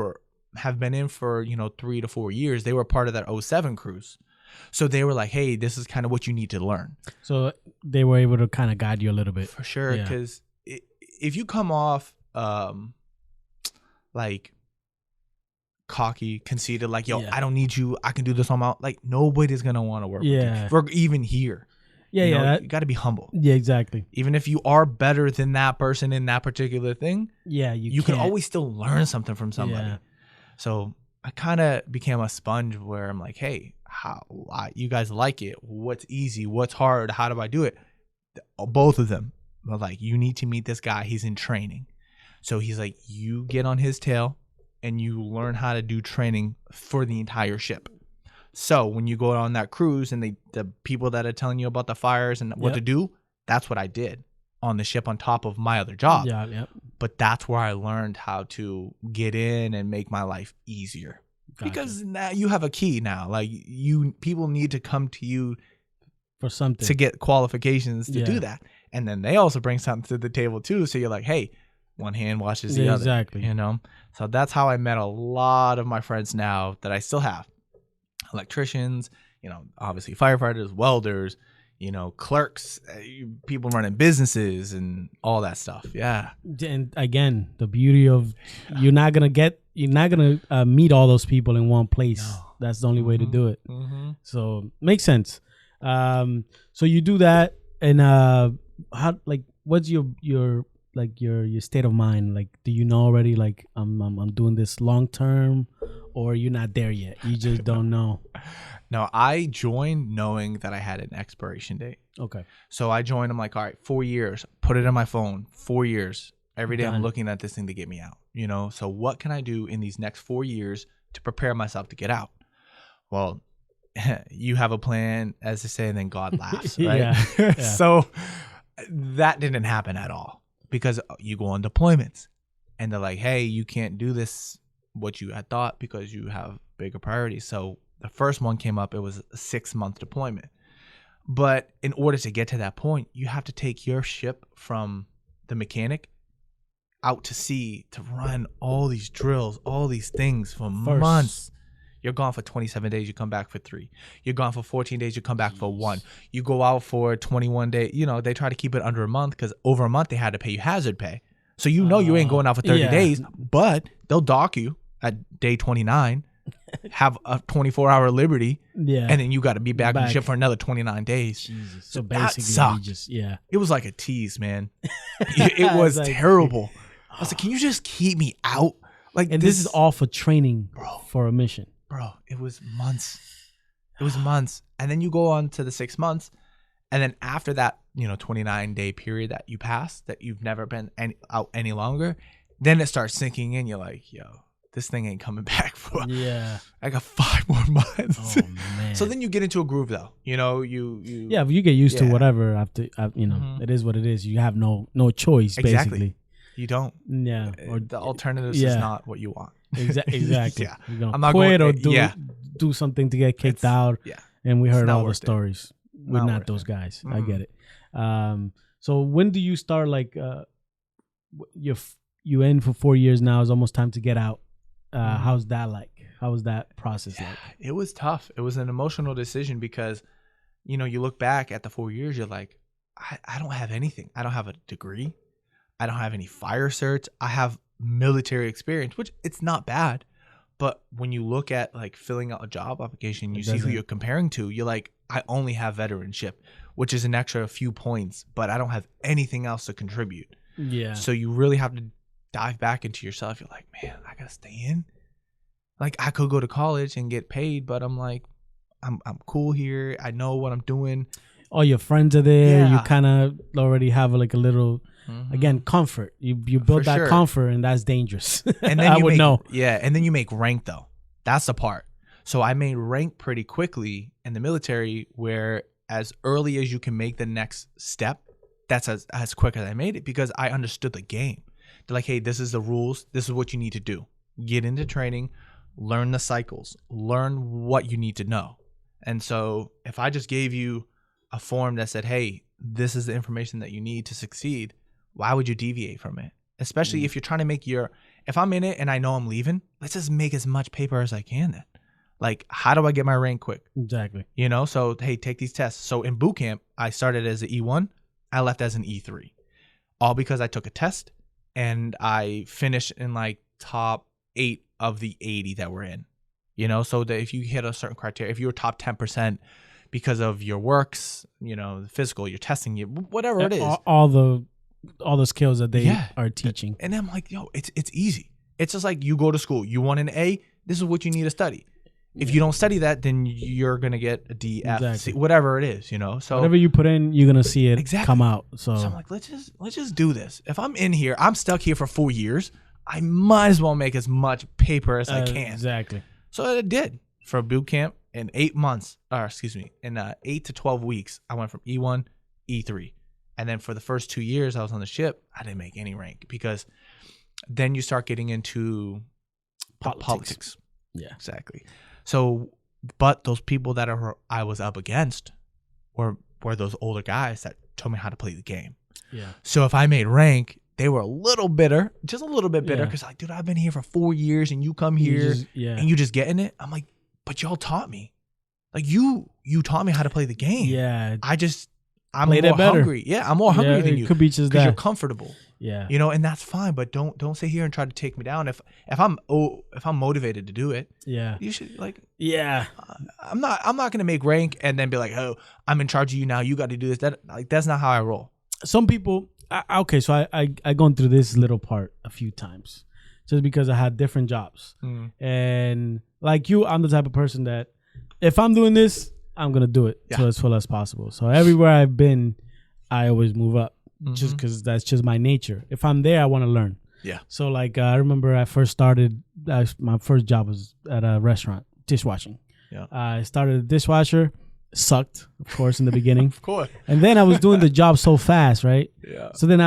have been in for 3 to 4 years. They were part of that 07 cruise, so they were like, "Hey, this is kind of what you need to learn." So they were able to kind of guide you a little bit, for sure. Because if you come off, like cocky, conceited, like, yo, I don't need you, I can do this on my own. Like, nobody's gonna want to work with you. We're even here. You got to be humble. Yeah, exactly. Even if you are better than that person in that particular thing, you can always still learn something from somebody. So I kind of became a sponge where I'm like, hey, you guys like it? What's easy? What's hard? How do I do it? Both of them were like, you need to meet this guy. He's in training. So he's like, you get on his tail and you learn how to do training for the entire ship. So when you go on that cruise and the people that are telling you about the fires and what to do, that's what I did on the ship on top of my other job. But that's where I learned how to get in and make my life easier. Because now you have a key now. Like, people need to come to you for something to get qualifications to do that. And then they also bring something to the table too. So you're like, hey, one hand washes the other. Exactly. You know? So that's how I met a lot of my friends now that I still have. Electricians, obviously firefighters, welders, clerks, people running businesses and all that stuff. Yeah. And again, the beauty of you're not gonna meet all those people in one place. No. That's the only way to do it. So makes sense. So you do that, and what's your state of mind? Like, do you know already, like, I'm doing this long term, or you're not there yet? You just don't know. No, I joined knowing that I had an expiration date. Okay. So I joined. I'm like, all right, 4 years. Put it in my phone. 4 years. Every day I'm looking at this thing to get me out. So what can I do in these next 4 years to prepare myself to get out? Well, you have a plan, as they say, and then God laughs, right? Yeah. So that didn't happen at all, because you go on deployments and they're like, hey, you can't do this, what you had thought, because you have bigger priorities. So the first one came up, it was a 6-month deployment. But in order to get to that point, you have to take your ship from the mechanic out to sea to run all these drills, all these things for months. You're gone for 27 days, you come back for 3. You're gone for 14 days, you come back for 1. You go out for 21 days. They try to keep it under a month, because over a month they had to pay you hazard pay. So you ain't going out for 30 days, but they'll dock you at day 29, have a 24-hour liberty, and then you got to be back on the ship for another 29 days. Jesus. So basically, it was like a tease, man. It was like, terrible. I was like, can you just keep me out? Like, and this is all for training, for a mission. Bro, it was months. It was months. And then you go on to the 6 months. And then after that, 29-day period that you pass, that you've never been out any longer, then it starts sinking in. You're like, yo, this thing ain't coming back for I got 5 more months. Oh, man. So then you get into a groove, though. You you get used to whatever after, it is what it is. You have no choice, basically. You don't. Yeah. Or the alternatives is not what you want. Exactly. Yeah. You're going to quit or do something to get kicked out. Yeah. And we heard all the stories. We're not those guys. I get it. So when do you start, like, you in for 4 years now, it's almost time to get out. How's that like? How was that process like? It was tough. It was an emotional decision, because, you look back at the 4 years, you're like, I don't have anything. I don't have a degree. I don't have any fire certs. I have military experience, which it's not bad. But when you look at, like, filling out a job application, you see who you're comparing to, you're like, I only have veteranship, which is an extra few points, but I don't have anything else to contribute. Yeah. So you really have to dive back into yourself. You're like, man, I got to stay in. Like, I could go to college and get paid, but I'm like, I'm cool here. I know what I'm doing. All your friends are there. You kind of already have, like, a little... Again, comfort. You build that comfort, and that's dangerous. And then I would know. Yeah, and then you make rank, though. That's the part. So I made rank pretty quickly in the military, where as early as you can make the next step, that's as quick as I made it, because I understood the game. They're like, hey, this is the rules. This is what you need to do. Get into training, learn the cycles, learn what you need to know. And so if I just gave you a form that said, hey, this is the information that you need to succeed, why would you deviate from it? Especially if you're trying to make if I'm in it and I know I'm leaving, let's just make as much paper as I can then. Like, how do I get my rank quick? Exactly. So, hey, take these tests. So in boot camp, I started as an E1. I left as an E3. All because I took a test and I finished in, like, top 8 of the 80 that we're in. You know, so that if you hit a certain criteria, if you're top 10% because of your works, you know, physical, your testing, whatever it is, all the skills that they are teaching. And I'm like, yo, it's easy. It's just like you go to school, you want an A, this is what you need to study. If you don't study that, then you're gonna get a D, F, C, whatever it is, you know. So whatever you put in, you're gonna see it come out. So I'm like, let's just do this. If I'm in here, I'm stuck here for 4 years. I might as well make as much paper as I can. Exactly. So I did for boot camp in 8 months, in 8 to 12 weeks. I went from E1, E3. And then for the first 2 years I was on the ship, I didn't make any rank because then you start getting into politics. Yeah, exactly. So, but those people that I was up against were those older guys that told me how to play the game. Yeah. So if I made rank, they were a little bitter, just a little bit bitter, because like, dude, I've been here for 4 years and you come here and you just getting it. I'm like, but y'all taught me. Like you taught me how to play the game. Yeah. I'm more hungry. Yeah, I'm more hungry than you. It could be just that. Because you're comfortable. Yeah. You know, and that's fine, but don't sit here and try to take me down. If I'm motivated to do it, you should I'm not gonna make rank and then be like, oh, I'm in charge of you now. You got to do this. That's not how I roll. Some people. So I gone through this little part a few times, just because I had different jobs, and like you, I'm the type of person that if I'm doing this, I'm gonna do it to as full as possible. So everywhere I've been, I always move up, just because that's just my nature. If I'm there, I want to learn. Yeah. So like I remember I first started. My first job was at a restaurant, dishwashing. Yeah. I started a dishwasher. Sucked, of course, in the beginning. Of course. And then I was doing the job so fast, right? Yeah. So then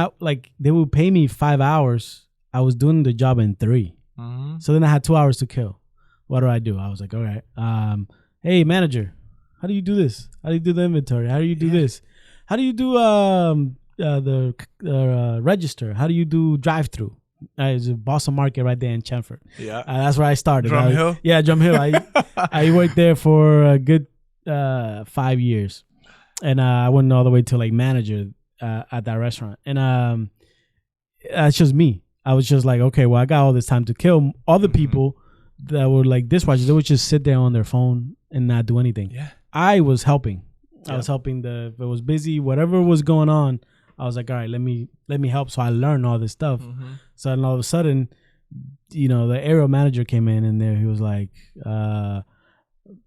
they would pay me 5 hours. I was doing the job in 3. Mm-hmm. So then I had 2 hours to kill. What do? I was like, all right. Hey, manager, how do you do this? How do you do the inventory? How do you do this? How do you do the register? How do you do drive-through? It's a Boston Market right there in Chenford. Yeah. That's where I started. Drum Hill? Yeah, Drum Hill. I worked there for a good 5 years, and I went all the way to like manager at that restaurant, and that's just me. I was just like, okay, well, I got all this time to kill. Other people that were like dishwashers, they would just sit there on their phone and not do anything. Yeah, I was helping. I was helping if it was busy, whatever was going on. I was like, all right, let me help. So I learned all this stuff. So then all of a sudden, the area manager came in, and there he was like,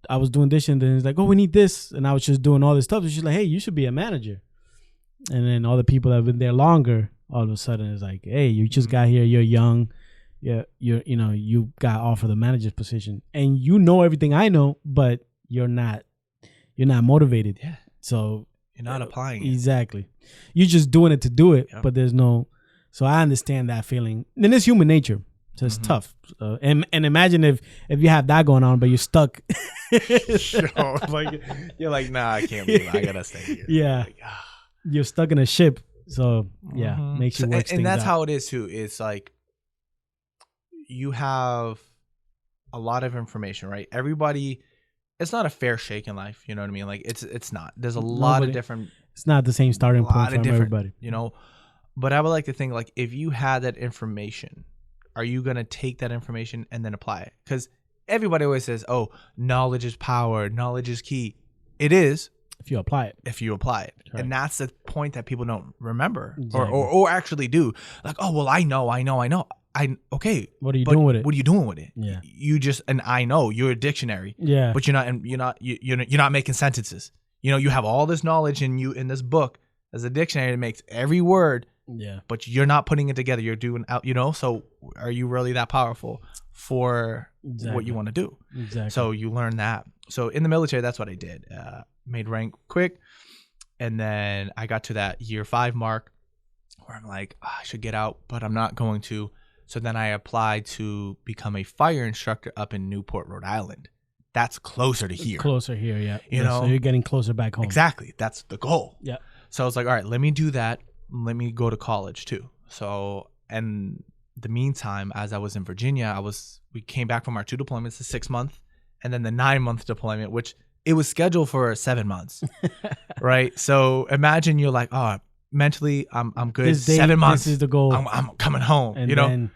I was doing this, and then he's like, oh, we need this. And I was just doing all this stuff. And she's like, hey, you should be a manager. And then all the people that have been there longer, all of a sudden it's like, hey, you just got here. You're young. You got offered the manager's position, and you know everything I know, but you're not motivated. Yeah. So you're not applying it. Exactly. You're just doing it to do it, but there's no. So I understand that feeling. And it's human nature. So it's tough. And imagine if you have that going on, but you're stuck. You're like, nah, I can't leave. I gotta stay here. Yeah, like, you're stuck in a ship. So makes you work. And that's how it is too. It's like you have a lot of information, right? Everybody, it's not a fair shake in life. You know what I mean? Like it's not. There's a lot of different. It's not the same starting point for everybody. But I would like to think like if you had that information, are you going to take that information and then apply it? Because everybody always says, oh, knowledge is power. Knowledge is key. It is. If you apply it. Right. And that's the point that people don't remember or actually do. Like, oh, well, I know. Okay. What are you doing with it? What are you doing with it? Yeah. You just, and I know you're a dictionary. Yeah. But you're not making sentences. You have all this knowledge in this book as a dictionary that makes every word. Yeah. But you're not putting it together. You're doing out, so are you really that powerful for what you want to do? Exactly. So you learn that. So in the military, that's what I did. Made rank quick. And then I got to that year 5 mark where I'm like, I should get out, but I'm not going to. So then I applied to become a fire instructor up in Newport, Rhode Island. That's closer to here. Closer here, yeah. So you're getting closer back home. Exactly. That's the goal. Yeah. So I was like, all right, let me do that. Let me go to college too. So, and the meantime, as I was in Virginia, we came back from our 2 deployments, the 6-month, and then the 9-month deployment, which it was scheduled for 7 months, right? So imagine you're like, oh, mentally, I'm good. 7 months This is the goal. I'm coming home. And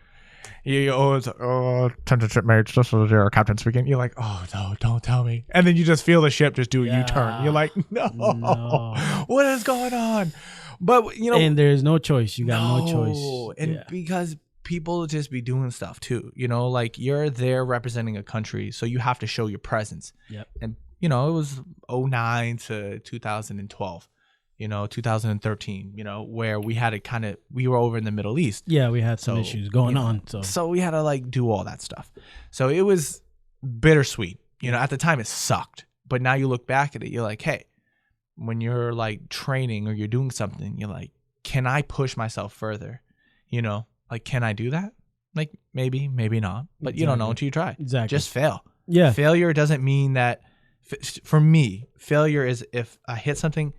You always, attention shipmates, this is your captain speaking. You're like, oh no, don't tell me. And then you just feel the ship just do a U-turn. You're like, no, what is going on? But and there's no choice. You got no choice. And because people just be doing stuff too, like you're there representing a country, so you have to show your presence. Yep. And it was 2009 to 2012. 2013, where we had we were over in the Middle East. Yeah, we had some issues going on. So we had to do all that stuff. So it was bittersweet. At the time it sucked. But now you look back at it, you're like, hey, when you're training or you're doing something, you're like, can I push myself further? Can I do that? Maybe, maybe not. But you don't know until you try. Exactly. Just fail. Yeah. Failure doesn't mean that, for me, failure is if I hit something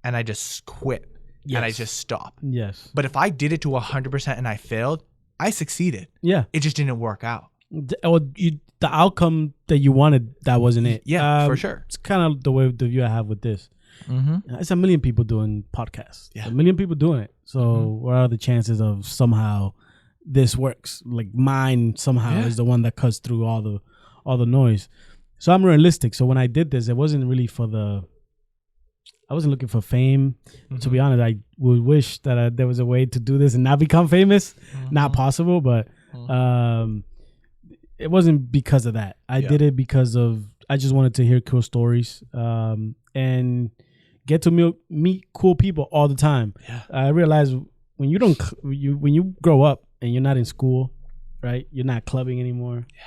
and I just quit and I just stop. Yes. But if I did it to 100% and I failed, I succeeded. Yeah. It just didn't work out. The outcome that you wanted, that wasn't it. Yeah, for sure. It's kind of the view I have with this. Mm-hmm. It's a million people doing podcasts. Yeah. A million people doing it. So what are the chances of somehow this works? Mine somehow is the one that cuts through all the noise. So I'm realistic. So when I did this, it wasn't really I wasn't looking for fame. Mm-hmm. To be honest, I would wish that there was a way to do this and not become famous. Mm-hmm. Not possible, but it wasn't because of that. I did it because I just wanted to hear cool stories and get to meet cool people all the time. Yeah. I realized when you grow up and you're not in school, right? You're not clubbing anymore. Yeah.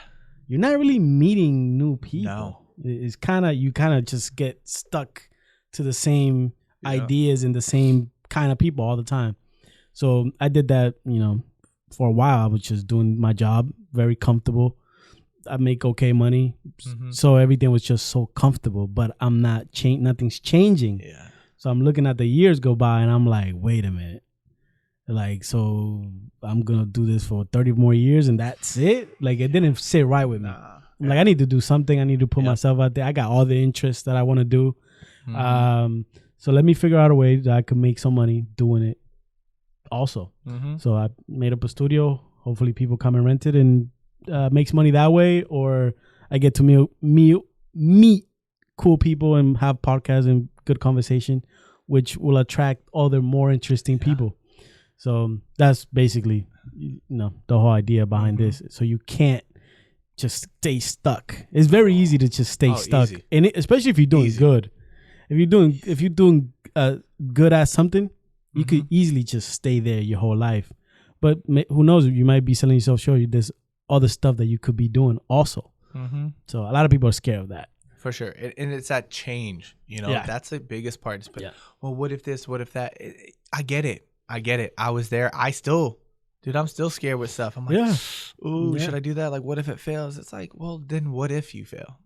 You're not really meeting new people. No. It's you kind of just get stuck to the same ideas and the same kind of people all the time. So I did that, for a while. I was just doing my job, very comfortable. I make okay money. Mm-hmm. So everything was just so comfortable, but I'm not nothing's changing. Yeah. So I'm looking at the years go by and I'm like, wait a minute. So I'm going to do this for 30 more years and that's it? It didn't sit right with me. I'm I need to do something. I need to put myself out there. I got all the interests that I want to do. Mm-hmm. So let me figure out a way that I can make some money doing it also. Mm-hmm. So I made up a studio. Hopefully people come and rent it and makes money that way, or I get to meet cool people and have podcasts and good conversation, which will attract other more interesting people. So that's basically, the whole idea behind this. So you can't just stay stuck. It's very easy to just stay stuck, and especially if you're doing good. If you're doing good at something, you could easily just stay there your whole life. But who knows? You might be selling yourself short. There's other stuff that you could be doing also. Mm-hmm. So a lot of people are scared of that. For sure. And it's that change, that's the biggest part. Well, what if this, what if that? I get it. I was there. I'm still scared with stuff. I'm like, should I do that? What if it fails? It's well, then what if you fail?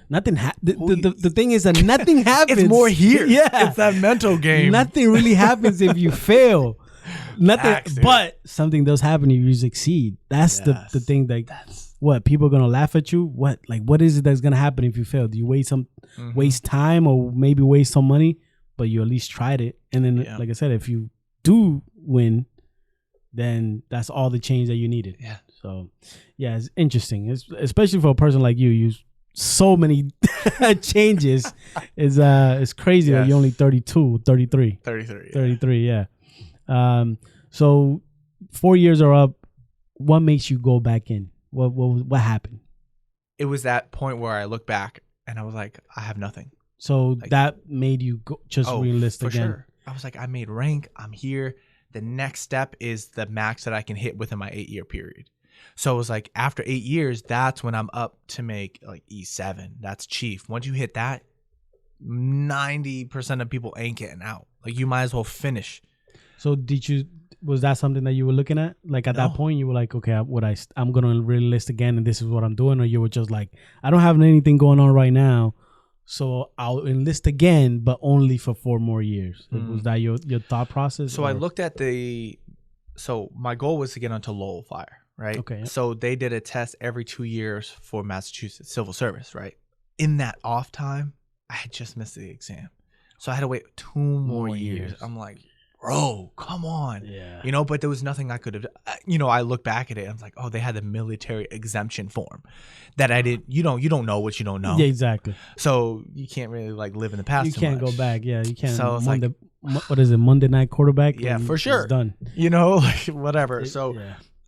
Nothing. The thing is that nothing happens. It's more here. Yeah. It's that mental game. Nothing really happens if you fail. Nothing, but something does happen if you succeed. That's the thing. What people are gonna laugh at you? What is it that's gonna happen if you fail? Do you waste time or maybe waste some money? But you at least tried it, and then like I said, if you do win, then that's all the change that you needed. Yeah. So it's interesting, especially for a person like you. You so many changes. It's crazy that you're only 32, 33. 33. Yeah. So 4 years are up. What makes you go back in? What happened? It was that point where I look back and I was like, I have nothing. So that made you re-enlist again. For sure. I was like, I made rank. I'm here. The next step is the max that I can hit within my 8-year period. So it was after 8 years, that's when I'm up to make E7. That's chief. Once you hit that, 90% of people ain't getting out. You might as well finish. So was that something that you were looking at? At that point, you were like, okay, I'm going to re-enlist again and this is what I'm doing? Or you were just like, I don't have anything going on right now, so I'll enlist again, but only for 4 more years. Was that your thought process? So I looked at so my goal was to get onto Lowell Fire, right? Okay. So they did a test every 2 years for Massachusetts Civil Service, right? In that off time, I had just missed the exam. So I had to wait 2 more years. I'm like, bro, come on. Yeah. You know, but there was nothing I could have, you know, I look back at it and I was like, oh, they had the military exemption form that I did. You don't know what you don't know. Yeah, exactly. So you can't really like live in the past. You can't go back. Yeah, you can't. So it's Monday, what is it? Monday night quarterback? Yeah, for sure. It's done. You know, like whatever. So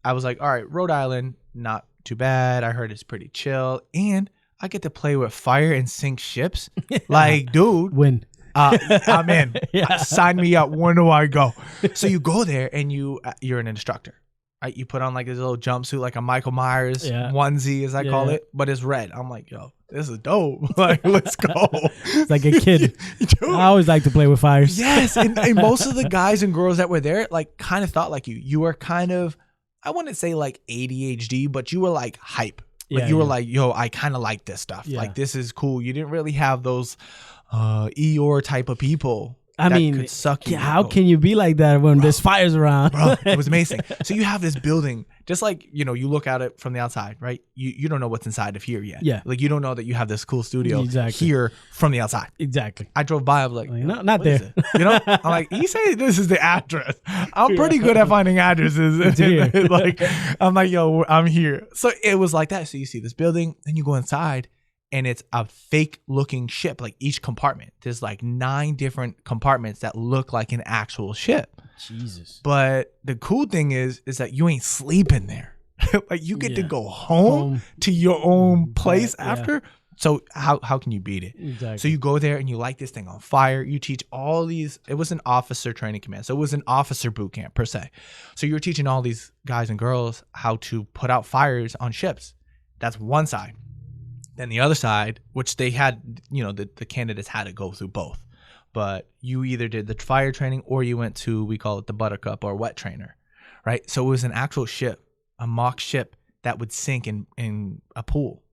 I was like, all right, Rhode Island, not too bad. I heard it's pretty chill. And I get to play with fire and sink ships. Like, dude. Win. I'm in. Sign me up. When do I go? So you go there and you're an instructor. Right? You put on like this little jumpsuit, like a Michael Myers onesie, as I call it, but it's red. I'm like, yo, this is dope. Like, let's go. It's like a kid. Dude. I always like to play with fires. Yes, and most of the guys and girls that were there, like, kind of thought like you. You were kind of, I wouldn't say like ADHD, but you were like hype. Like you were like, yo, I kind of like this stuff. Like, this is cool. You didn't really have those Eeyore type of people. I mean, could suck you. How can you be like that when there's fires around? Bro, it was amazing. So you have this building, just like, you know, you look at it from the outside, right? You don't know what's inside of here yet. Yeah. Like, you don't know that you have this cool studio here from the outside. Exactly. I drove by, I was like, not there. You know, I'm like, you say this is the address. I'm pretty good at finding addresses. Like, I'm like, yo, I'm here. So it was like that. So you see this building, then you go inside. And it's a fake looking ship, like each compartment. There's like 9 different compartments that look like an actual ship. Jesus. But the cool thing is that you ain't sleeping there. Like, you get to go home to your own place after. So how can you beat it? Exactly. So you go there and you light this thing on fire. You teach all these. It was an officer training command. So it was an officer boot camp per se. So you're teaching all these guys and girls how to put out fires on ships. That's one side. Then the other side, which they had, you know, the candidates had to go through both. But you either did the fire training or you went to, we call it the buttercup or wet trainer, right? So it was an actual ship, a mock ship that would sink in a pool.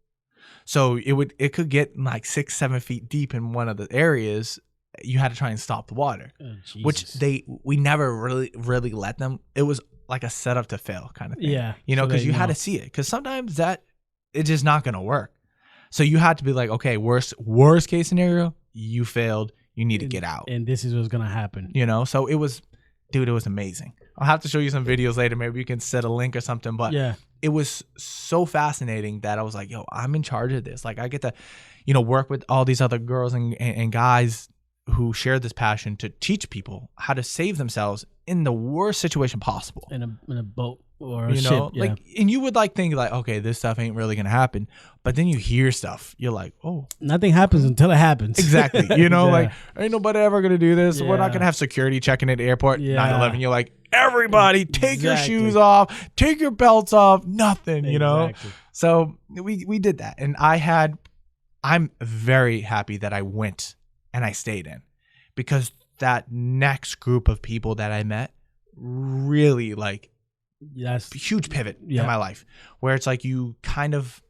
So it could get like 6-7 feet deep in one of the areas. You had to try and stop the water, which we never really let them. It was like a setup to fail kind of thing. Yeah. You know, because you had to see it. Because sometimes it's just not going to work. So you had to be like, okay, worst case scenario, you failed. You need to get out. And this is what's going to happen. You know, so it was amazing. I'll have to show you some videos later. Maybe you can set a link or something. But it was so fascinating that I was like, yo, I'm in charge of this. Like, I get to, you know, work with all these other girls and guys who share this passion to teach people how to save themselves in the worst situation possible. In a boat. Or a ship, like, and you would like think like, okay, this stuff ain't really gonna happen, but then you hear stuff, you're like, oh, nothing happens until it happens. Exactly. You know, like, ain't nobody ever gonna do this. We're not gonna have security checking at the airport. 9/11. You're like, everybody, take your shoes off, take your belts off, nothing. You know. So we did that, and I'm very happy that I went and I stayed in, because that next group of people that I met really like. Yes, huge pivot in my life, where it's like you kind of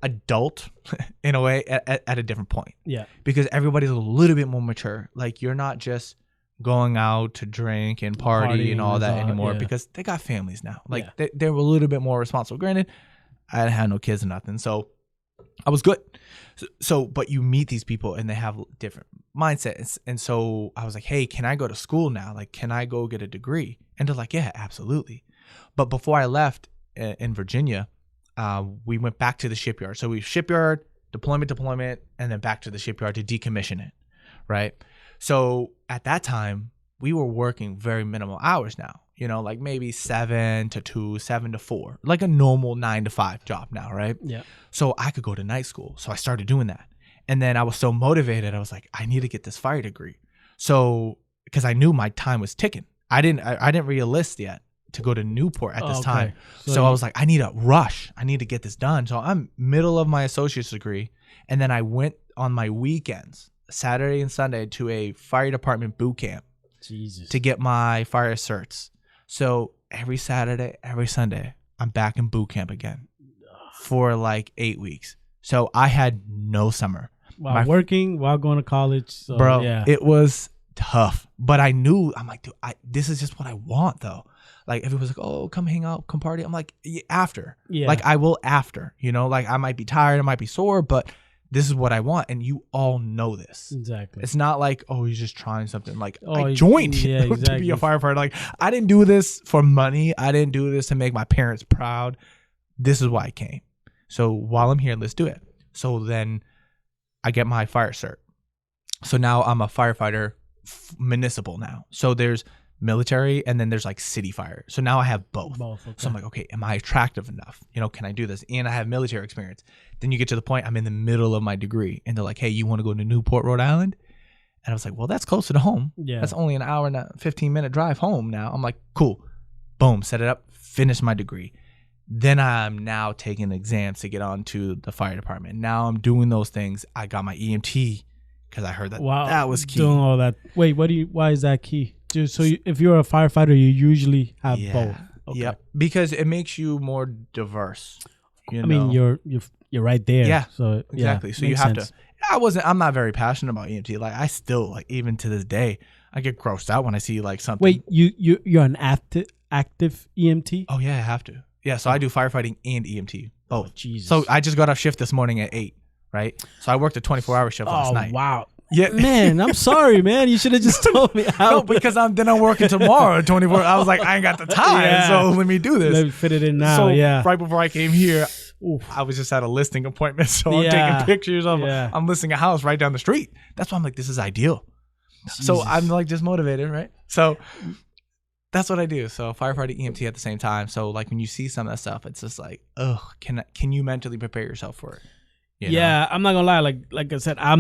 adult in a way at a different point. Yeah, because everybody's a little bit more mature. Like, you're not just going out to drink and party and all that anymore, because they got families now. Like, they're a little bit more responsible. Granted, I didn't have no kids or nothing, so I was good. So, but you meet these people and they have different mindsets. And so I was like, hey, can I go to school now? Like, can I go get a degree? And they're like, yeah, absolutely. But before I left in Virginia, we went back to the shipyard. So we shipyard, deployment, and then back to the shipyard to decommission it, right? So at that time, we were working very minimal hours now, you know, like maybe 7 to 2, 7 to 4, like a normal 9 to 5 job now, right? Yeah. So I could go to night school. So I started doing that. And then I was so motivated. I was like, I need to get this fire degree. So, because I knew my time was ticking. I didn't re-enlist yet to go to Newport at this time. So I was like, I need a rush. I need to get this done. So I'm middle of my associate's degree. And then I went on my weekends, Saturday and Sunday, to a fire department boot camp to get my fire certs. So every Saturday, every Sunday, I'm back in boot camp again for like 8 weeks. So I had no summer. While working, while going to college. So, bro, it was tough. But I knew, I'm like, dude, this is just what I want though. Like, everyone's like, oh, come hang out, come party. I'm like, after. Yeah. Like, I will after, you know, like, I might be tired, I might be sore, but This is what I want, and you all know this. Exactly. It's not like, oh, he's just trying something. Like, I joined to be a firefighter. Like, I didn't do this for money. I didn't do this to make my parents proud. This is why I came. So while I'm here, let's do it. So then I get my fire cert. So now I'm a firefighter municipal now. So there's military and then there's like city fire. So now I have both. Okay. So I'm like, okay, am I attractive enough? You know, can I do this? And I have military experience. Then you get to the point I'm in the middle of my degree and they're like, hey, you want to go to Newport, Rhode Island? And I was like, well, that's closer to home. Yeah. That's only an hour and a 15-minute drive home now. I'm like, cool. Boom, set it up, finish my degree. Then I'm now taking exams to get onto the fire department. Now I'm doing those things. I got my EMT because I heard that that was key. Doing all that. Wait, why is that key? So if you're a firefighter, you usually have both. Okay. Yep. Because it makes you more diverse. I mean, you're right there. Yeah. So exactly. So you have sense. I'm not very passionate about EMT. Like I still, like, even to this day, I get grossed out when I see like something. Wait, you're an active EMT? Oh yeah, I have to. Yeah. So I do firefighting and EMT. Oh Jesus. So I just got off shift this morning at 8. Right. So I worked a 24-hour shift last night. Wow. Yeah, man, I'm sorry, man. You should have just told me. No, because I'm working tomorrow 24. I was like, I ain't got the time, so let me do this. Let me fit it in now. So right before I came here, I was just at a listing appointment, so I'm taking pictures of. I'm listing a house right down the street. That's why I'm like, this is ideal. Jesus. So I'm like just motivated, right? So that's what I do. So firefighting, EMT at the same time. So like when you see some of that stuff, it's just like, oh, can you mentally prepare yourself for it? You know? I'm not gonna lie. Like I said, I've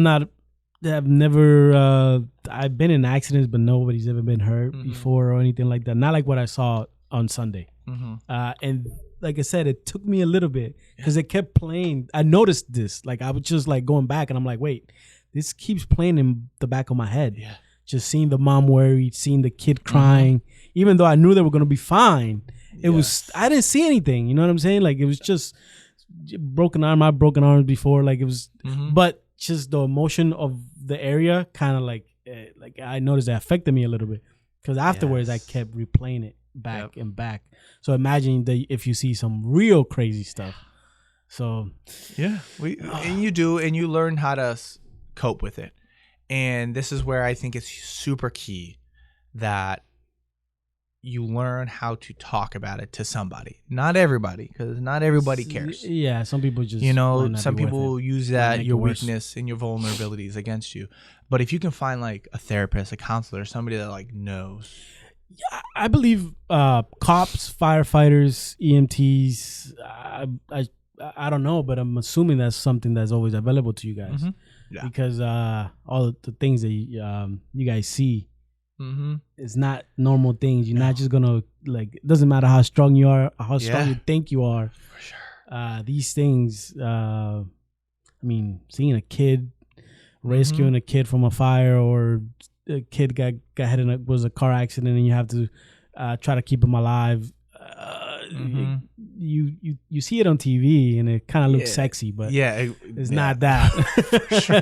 never I've been in accidents, but nobody's ever been hurt before or anything like that. Not like what I saw on Sunday. And like I said, it took me a little bit because it kept playing. I noticed this. Like I was just like going back and I'm like, wait, this keeps playing in the back of my head. Yeah. Just seeing the mom worried, seeing the kid crying, even though I knew they were gonna be fine. It was, I didn't see anything. You know what I'm saying? Like it was just broken arm. I've broken arms before. Like it was, but just the emotion of the area kind of like I noticed that affected me a little bit because afterwards I kept replaying it back and back. So imagine that if you see some real crazy stuff. So and you do, and you learn how to cope with it. And this is where I think it's super key that you learn how to talk about it to somebody. Not everybody, because not everybody cares. Yeah, some people just, some people use that, your weakness and your vulnerabilities against you. But if you can find like a therapist, a counselor, somebody that like knows. I believe cops, firefighters, EMTs, I don't know, but I'm assuming that's something that's always available to you guys. Because all the things that you guys see, it's not normal things. You're not just gonna like. It doesn't matter how strong you are, how strong you think you are. For sure. These things. I mean, seeing a kid rescuing a kid from a fire, or a kid got hit in was a car accident, and you have to try to keep him alive. You see it on TV and it kind of looks sexy, but it's not that. Sure.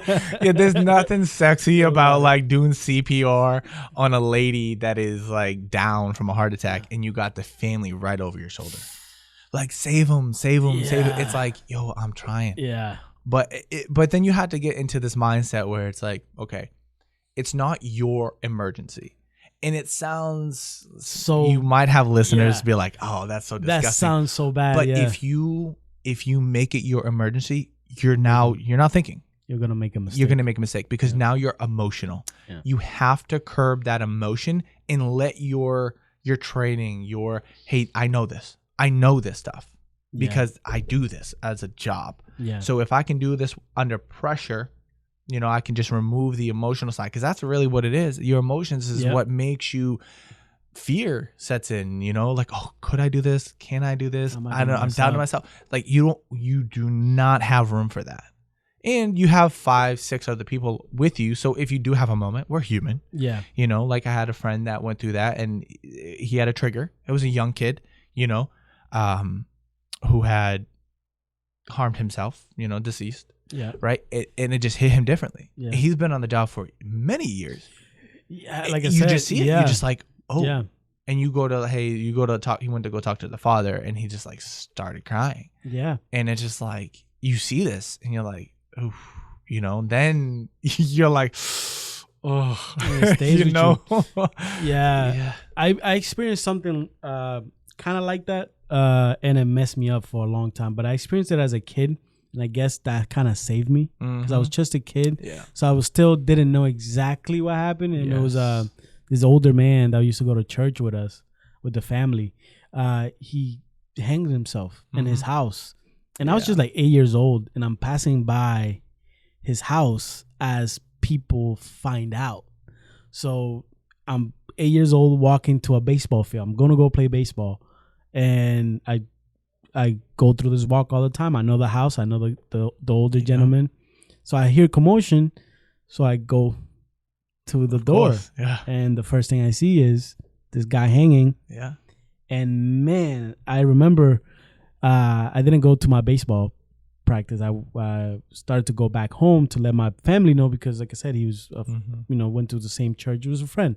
There's nothing sexy about like doing CPR on a lady that is like down from a heart attack and you got the family right over your shoulder. Like save him. It's like, yo, I'm trying. Yeah. But then you have to get into this mindset where it's like, okay, it's not your emergency. And it sounds so. You might have listeners be like, "Oh, that's so disgusting." That sounds so bad. But if you make it your emergency, you're not thinking. You're gonna make a mistake. You're gonna make a mistake because now you're emotional. Yeah. You have to curb that emotion and let your training, hey, I know this stuff because I do this as a job. Yeah. So if I can do this under pressure, I can just remove the emotional side because that's really what it is. Your emotions is what makes you fear sets in, like, oh, could I do this? Can I do this? I'm doubting myself. Like you do not have room for that. And you have 5-6 other people with you. So if you do have a moment, we're human. Yeah. Like I had a friend that went through that and he had a trigger. It was a young kid, who had harmed himself, deceased. Yeah. Right. And it just hit him differently. Yeah. He's been on the job for many years. Yeah. Like I said, you just see it. You're just like, oh. Yeah. And you go to talk. He went to go talk to the father, and he just like started crying. Yeah. And it's just like you see this, and you're like, oof. you know, then you're like, oh, it stays you with know. Yeah. I experienced something kind of like that, and it messed me up for a long time. But I experienced it as a kid, and I guess that kind of saved me because I was just a kid. Yeah. So I was still didn't know exactly what happened, and it was this older man that used to go to church with us, with the family. He hanged himself in his house, and I was just like 8 years old, and I'm passing by his house as people find out. So I'm 8 years old walking to a baseball field. I'm gonna go play baseball, and I go through this walk all the time. I know the house. I know the older gentleman. So I hear commotion. So I go to the door. Yeah. And the first thing I see is this guy hanging. Yeah. And man, I remember I didn't go to my baseball practice. I started to go back home to let my family know because, like I said, he was, went to the same church. He was a friend.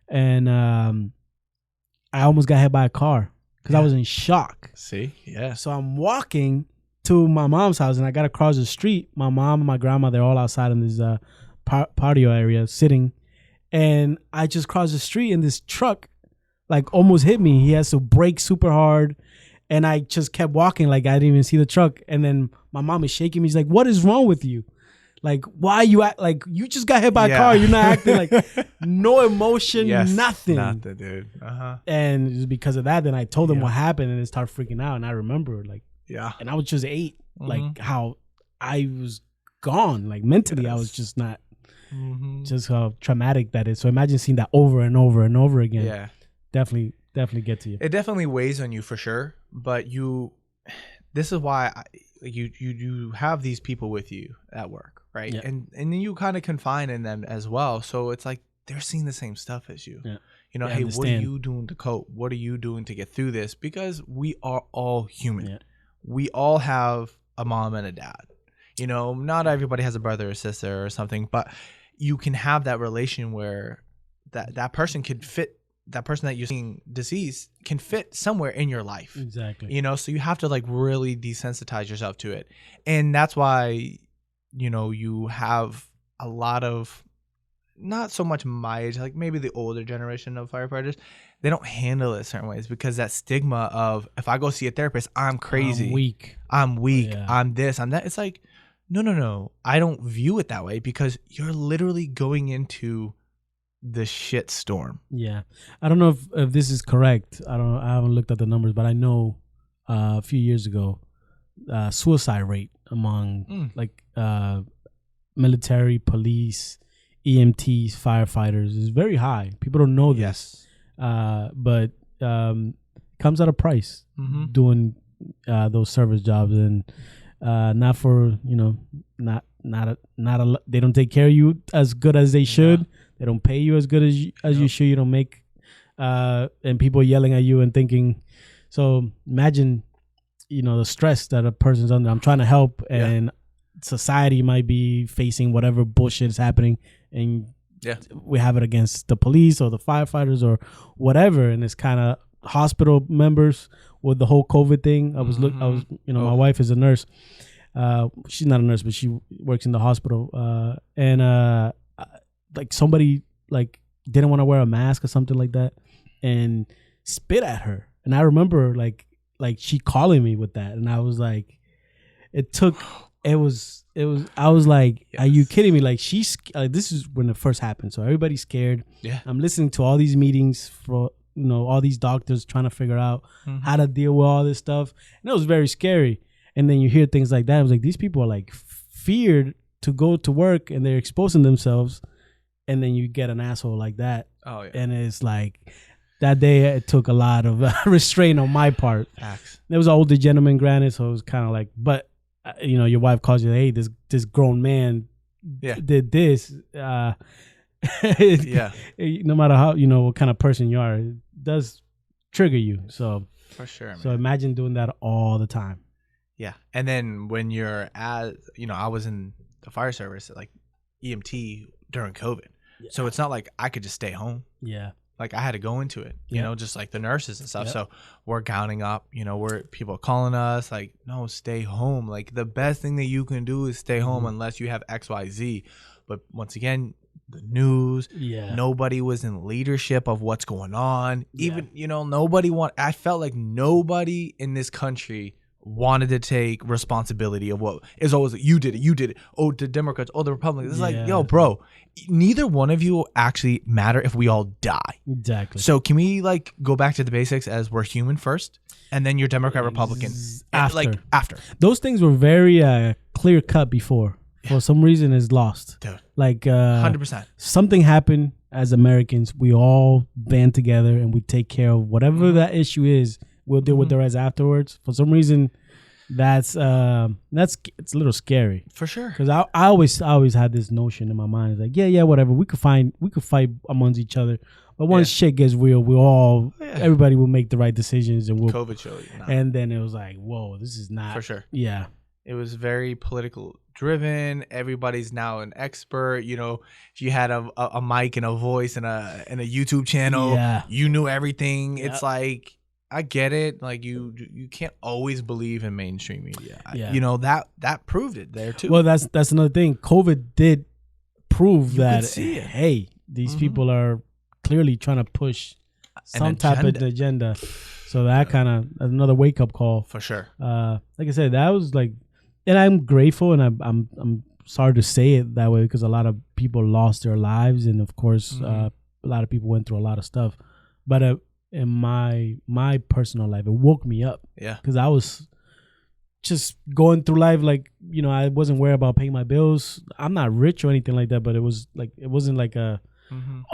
And I almost got hit by a car because I was in shock. See? Yeah. So I'm walking to my mom's house, and I got to cross the street. My mom and my grandma, they're all outside in this patio area sitting. And I just crossed the street, and this truck like almost hit me. He has to brake super hard. And I just kept walking like I didn't even see the truck. And then my mom is shaking me. She's like, what is wrong with you? Like, why are you like, you just got hit by a car. You're not acting like no emotion, nothing. Nothing, dude. And it was because of that. Then I told him what happened, and it started freaking out. And I remember like, and I was just 8, like how I was gone. Like mentally, I was just not, just how traumatic that is. So imagine seeing that over and over and over again. Yeah. Definitely get to you. It definitely weighs on you for sure. But this is why you have these people with you at work, right? Yeah. And then you kind of confine in them as well. So it's like they're seeing the same stuff as you. Yeah. You know, hey, what are you doing to cope? What are you doing to get through this? Because we are all human. Yeah. We all have a mom and a dad. You know, not everybody has a brother or sister or something, but you can have that relation where that person could fit. That person that you're seeing deceased can fit somewhere in your life. Exactly. You know, so you have to like really desensitize yourself to it. And that's why, you know, you have a lot of, not so much my age, like maybe the older generation of firefighters, they don't handle it certain ways because that stigma of, if I go see a therapist, I'm crazy. I'm weak. Yeah. I'm this, I'm that. It's like, no. I don't view it that way because you're literally going into the shit storm. Yeah. I don't know if this is correct. I haven't looked at the numbers, but I know a few years ago, suicide rate among military, police, EMTs, firefighters is very high. People don't know this. But comes at a price doing those service jobs, and not for, not they don't take care of you as good as they should. Yeah. They don't pay you as good as you should. You don't make, and people yelling at you and thinking. So imagine, the stress that a person's under. I'm trying to help, and society might be facing whatever bullshit is happening, and we have it against the police or the firefighters or whatever, and it's kind of hospital members with the whole COVID thing. I was, my wife is a nurse. She's not a nurse, but she works in the hospital, and like somebody like didn't want to wear a mask or something like that and spit at her. And I remember like she calling me with that. And I was like, I was like, are you kidding me? Like this is when it first happened. So everybody's scared. Yeah. I'm listening to all these meetings for, all these doctors trying to figure out how to deal with all this stuff. And it was very scary. And then you hear things like that. I was like, these people are like feared to go to work and they're exposing themselves. And then you get an asshole like that. Oh, yeah. And it's like, that day it took a lot of restraint on my part. Facts. There was an older gentleman, granted, so it was kind of like, but, your wife calls you, hey, this grown man did this. No matter how, what kind of person you are, it does trigger you. So, for sure, man. So imagine doing that all the time. Yeah. And then when you're I was in the fire service, like EMT during COVID. Yeah. So it's not like I could just stay home. Yeah. Like I had to go into it, you know, just like the nurses and stuff. Yep. So we're counting up, you know, where people are calling us like, no, stay home. Like the best thing that you can do is stay home unless you have XYZ. But once again, the news, nobody was in leadership of what's going on. Even, you know, I felt like nobody in this country wanted to take responsibility of what is always you did it. Oh, the Democrats, oh, the Republicans. It's like, yo, bro, neither one of you will actually matter if we all die. Exactly. So can we like go back to the basics as we're human first, and then you're Democrat, Republican after. Those things were very clear cut before. For some reason, it's lost. Dude, like 100%. Something happened as Americans. We all band together and we take care of whatever that issue is. We'll deal with the rest afterwards. For some reason, it's a little scary. For sure. Because I always had this notion in my mind. It's like, yeah, whatever. We could fight amongst each other. But once shit gets real, everybody will make the right decisions, and COVID showed you. And then it was like, whoa, this is not for sure. Yeah. It was very political driven. Everybody's now an expert. You know, if you had a mic and a voice and a YouTube channel, you knew everything. Yep. It's like, I get it. Like you can't always believe in mainstream media. You know, that proved it there too. Well, that's another thing. COVID did prove that, hey, these people are clearly trying to push some type of agenda. So that kind of another wake up call for sure. Like I said, that was like, and I'm grateful, and I'm sorry to say it that way because a lot of people lost their lives, and of course, a lot of people went through a lot of stuff. But in my personal life, it woke me up. Yeah, because I was just going through life like, you know, I wasn't worried about paying my bills. I'm not rich or anything like that, but it wasn't like a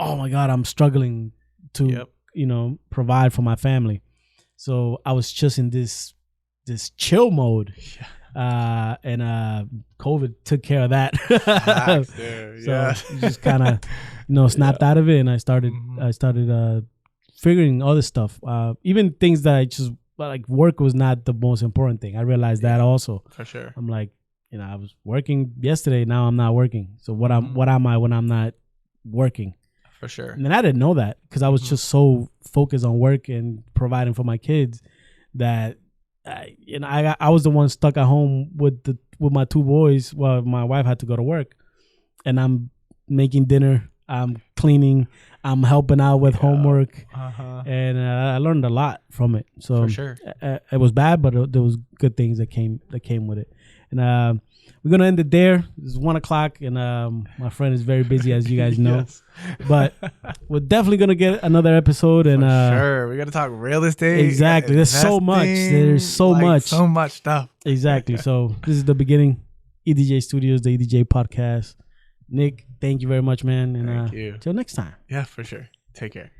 oh my God, I'm struggling to you know, provide for my family. So I was just in this chill mode. And COVID took care of that. So you just kind of, you know, snapped out of it, and I started figuring other stuff. Even things that I just like, work was not the most important thing. I realized that also. For sure. I'm like, you know, I was working yesterday, now I'm not working. So what am I when I'm not working? For sure. And then I didn't know that because I was just so focused on work and providing for my kids that I was the one stuck at home with my two boys while my wife had to go to work, and I'm making dinner, I'm cleaning, I'm helping out with homework, and I learned a lot from it. So for sure, it was bad, but there was good things that came with it. And we're gonna end it there. It's 1:00, and my friend is very busy, as you guys know. But we're definitely gonna get another episode. And sure, we're gonna talk real estate. Exactly. There's so much. There's so much stuff. Exactly. So this is the beginning. EDJ Studios, the EDJ podcast. Nick, thank you very much, man. And thank you. Till next time. Yeah, for sure. Take care.